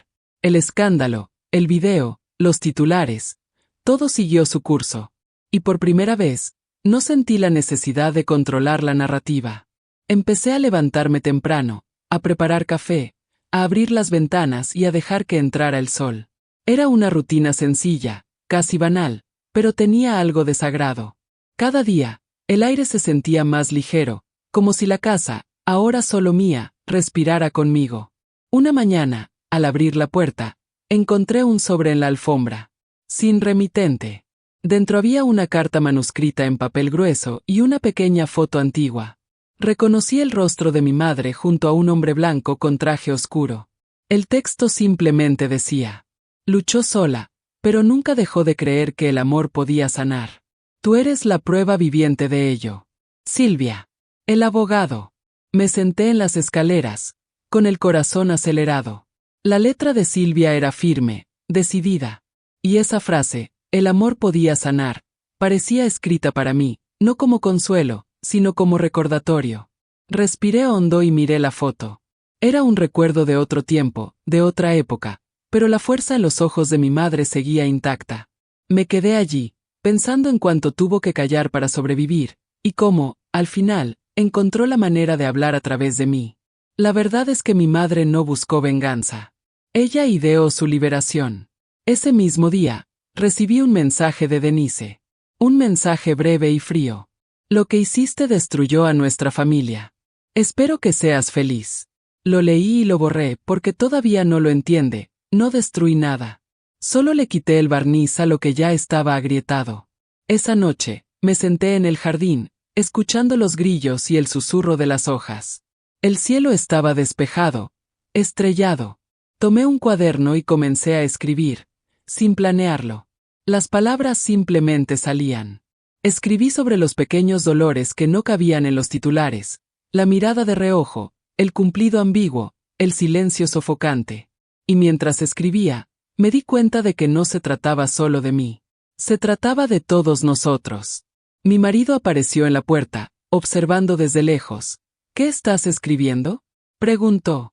El escándalo, el video, los titulares, todo siguió su curso. Y por primera vez, no sentí la necesidad de controlar la narrativa. Empecé a levantarme temprano, a preparar café, a abrir las ventanas y a dejar que entrara el sol. Era una rutina sencilla, casi banal, pero tenía algo de sagrado. Cada día, el aire se sentía más ligero, como si la casa, ahora solo mía, respirara conmigo. Una mañana, al abrir la puerta, encontré un sobre en la alfombra. Sin remitente. Dentro había una carta manuscrita en papel grueso y una pequeña foto antigua. Reconocí el rostro de mi madre junto a un hombre blanco con traje oscuro. El texto simplemente decía: luchó sola, pero nunca dejó de creer que el amor podía sanar. Tú eres la prueba viviente de ello. Silvia. El abogado. Me senté en las escaleras, con el corazón acelerado. La letra de Silvia era firme, decidida. Y esa frase, el amor podía sanar, parecía escrita para mí, no como consuelo, sino como recordatorio. Respiré hondo y miré la foto. Era un recuerdo de otro tiempo, de otra época, pero la fuerza en los ojos de mi madre seguía intacta. Me quedé allí, pensando en cuánto tuvo que callar para sobrevivir, y cómo, al final, encontró la manera de hablar a través de mí. La verdad es que mi madre no buscó venganza. Ella ideó su liberación. Ese mismo día, recibí un mensaje de Denise. Un mensaje breve y frío. Lo que hiciste destruyó a nuestra familia. Espero que seas feliz. Lo leí y lo borré porque todavía no lo entiende, no destruí nada. Solo le quité el barniz a lo que ya estaba agrietado. Esa noche, me senté en el jardín, escuchando los grillos y el susurro de las hojas. El cielo estaba despejado, estrellado. Tomé un cuaderno y comencé a escribir, sin planearlo. Las palabras simplemente salían. Escribí sobre los pequeños dolores que no cabían en los titulares, la mirada de reojo, el cumplido ambiguo, el silencio sofocante. Y mientras escribía, me di cuenta de que no se trataba solo de mí. Se trataba de todos nosotros. Mi marido apareció en la puerta, observando desde lejos. ¿Qué estás escribiendo?, preguntó.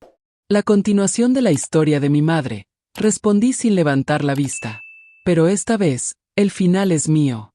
La continuación de la historia de mi madre, respondí sin levantar la vista. Pero esta vez, el final es mío.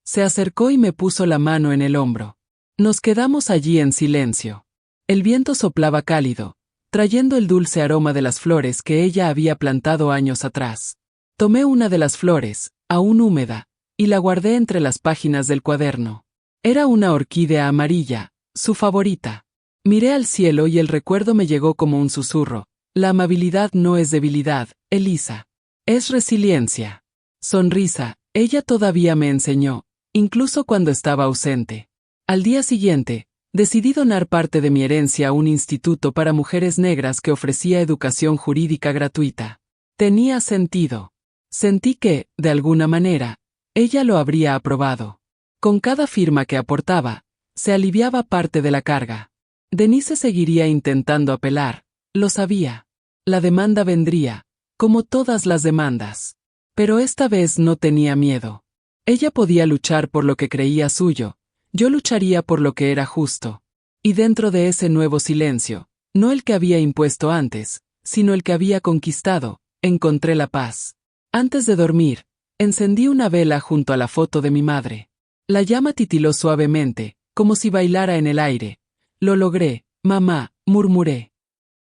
Se acercó y me puso la mano en el hombro. Nos quedamos allí en silencio. El viento soplaba cálido, trayendo el dulce aroma de las flores que ella había plantado años atrás. Tomé una de las flores, aún húmeda, y la guardé entre las páginas del cuaderno. Era una orquídea amarilla, su favorita. Miré al cielo y el recuerdo me llegó como un susurro. La amabilidad no es debilidad, Elisa. Es resiliencia. Sonrisa, ella todavía me enseñó, incluso cuando estaba ausente. Al día siguiente, decidí donar parte de mi herencia a un instituto para mujeres negras que ofrecía educación jurídica gratuita. Tenía sentido. Sentí que, de alguna manera, ella lo habría aprobado. Con cada firma que aportaba, se aliviaba parte de la carga. Denise seguiría intentando apelar, lo sabía. La demanda vendría, como todas las demandas. Pero esta vez no tenía miedo. Ella podía luchar por lo que creía suyo, yo lucharía por lo que era justo. Y dentro de ese nuevo silencio, no el que había impuesto antes, sino el que había conquistado, encontré la paz. Antes de dormir, encendí una vela junto a la foto de mi madre. La llama titiló suavemente, como si bailara en el aire. Lo logré, mamá, murmuré.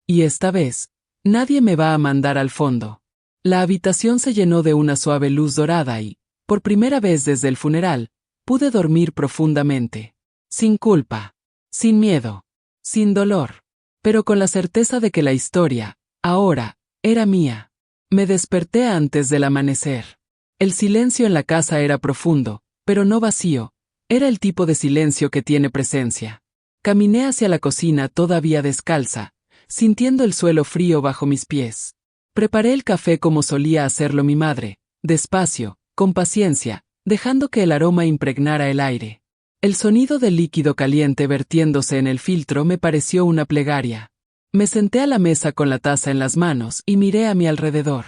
Y esta vez, nadie me va a mandar al fondo. La habitación se llenó de una suave luz dorada y, por primera vez desde el funeral, pude dormir profundamente. Sin culpa, sin miedo, sin dolor, pero con la certeza de que la historia, ahora, era mía. Me desperté antes del amanecer. El silencio en la casa era profundo, pero no vacío. Era el tipo de silencio que tiene presencia. Caminé hacia la cocina todavía descalza, sintiendo el suelo frío bajo mis pies. Preparé el café como solía hacerlo mi madre, despacio, con paciencia, dejando que el aroma impregnara el aire. El sonido del líquido caliente vertiéndose en el filtro me pareció una plegaria. Me senté a la mesa con la taza en las manos y miré a mi alrededor.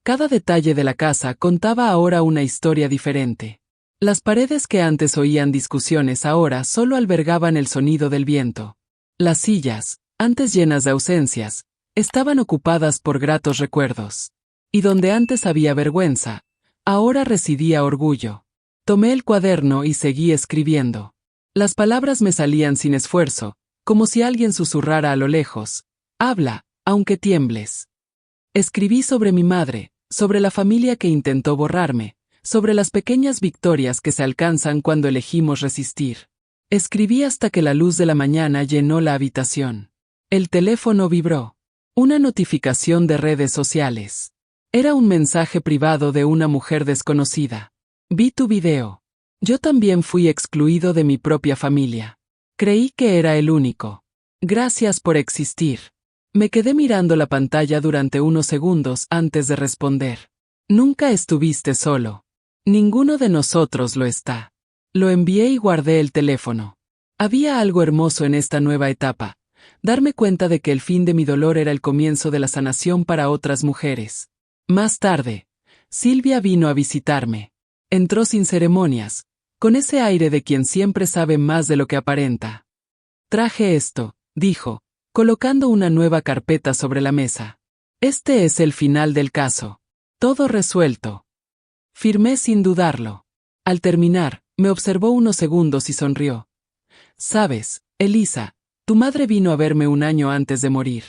Cada detalle de la casa contaba ahora una historia diferente. Las paredes que antes oían discusiones ahora solo albergaban el sonido del viento. Las sillas, antes llenas de ausencias, estaban ocupadas por gratos recuerdos. Y donde antes había vergüenza, ahora residía orgullo. Tomé el cuaderno y seguí escribiendo. Las palabras me salían sin esfuerzo, como si alguien susurrara a lo lejos: habla, aunque tiembles. Escribí sobre mi madre, sobre la familia que intentó borrarme, sobre las pequeñas victorias que se alcanzan cuando elegimos resistir. Escribí hasta que la luz de la mañana llenó la habitación. El teléfono vibró. Una notificación de redes sociales. Era un mensaje privado de una mujer desconocida. Vi tu video. Yo también fui excluido de mi propia familia. Creí que era el único. Gracias por existir. Me quedé mirando la pantalla durante unos segundos antes de responder. Nunca estuviste solo. Ninguno de nosotros lo está. Lo envié y guardé el teléfono. Había algo hermoso en esta nueva etapa. Darme cuenta de que el fin de mi dolor era el comienzo de la sanación para otras mujeres. Más tarde, Silvia vino a visitarme. Entró sin ceremonias, con ese aire de quien siempre sabe más de lo que aparenta. Traje esto, dijo, colocando una nueva carpeta sobre la mesa. Este es el final del caso. Todo resuelto. Firmé sin dudarlo. Al terminar, me observó unos segundos y sonrió. Sabes, Elisa, tu madre vino a verme un año antes de morir.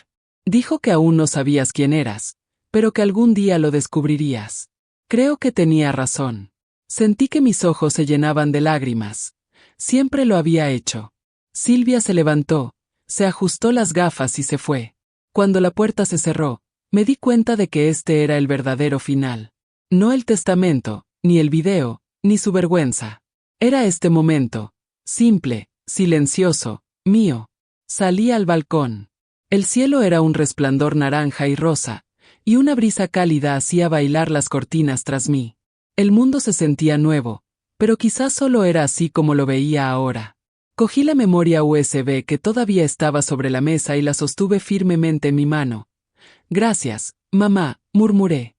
Dijo que aún no sabías quién eras, pero que algún día lo descubrirías. Creo que tenía razón. Sentí que mis ojos se llenaban de lágrimas. Siempre lo había hecho. Silvia se levantó, se ajustó las gafas y se fue. Cuando la puerta se cerró, me di cuenta de que este era el verdadero final. No el testamento, ni el video, ni su vergüenza. Era este momento, simple, silencioso, mío. Salí al balcón. El cielo era un resplandor naranja y rosa, y una brisa cálida hacía bailar las cortinas tras mí. El mundo se sentía nuevo, pero quizás solo era así como lo veía ahora. Cogí la memoria USB que todavía estaba sobre la mesa y la sostuve firmemente en mi mano. Gracias, mamá, murmuré.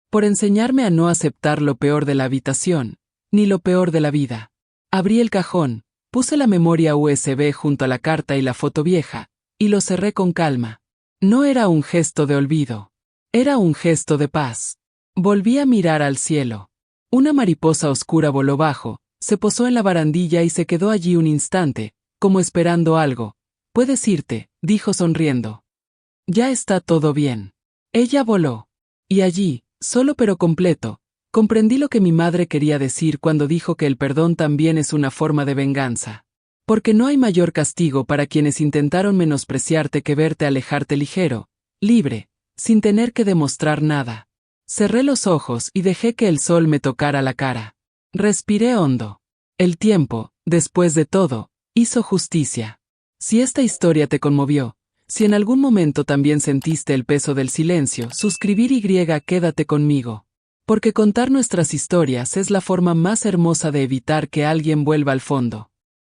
Por enseñarme a no aceptar lo peor de la habitación, ni lo peor de la vida. Abrí el cajón. Puse la memoria USB junto a la carta y la foto vieja, y lo cerré con calma. No era un gesto de olvido. Era un gesto de paz. Volví a mirar al cielo. Una mariposa oscura voló bajo, se posó en la barandilla y se quedó allí un instante, como esperando algo. Puedes irte, dijo sonriendo. Ya está todo bien. Ella voló. Y allí, solo pero completo, comprendí lo que mi madre quería decir cuando dijo que el perdón también es una forma de venganza. Porque no hay mayor castigo para quienes intentaron menospreciarte que verte alejarte ligero, libre, sin tener que demostrar nada. Cerré los ojos y dejé que el sol me tocara la cara. Respiré hondo. El tiempo, después de todo, hizo justicia. Si esta historia te conmovió, si en algún momento también sentiste el peso del silencio, suscribir y quédate conmigo. Porque contar nuestras historias es la forma más hermosa de evitar que alguien vuelva al fondo.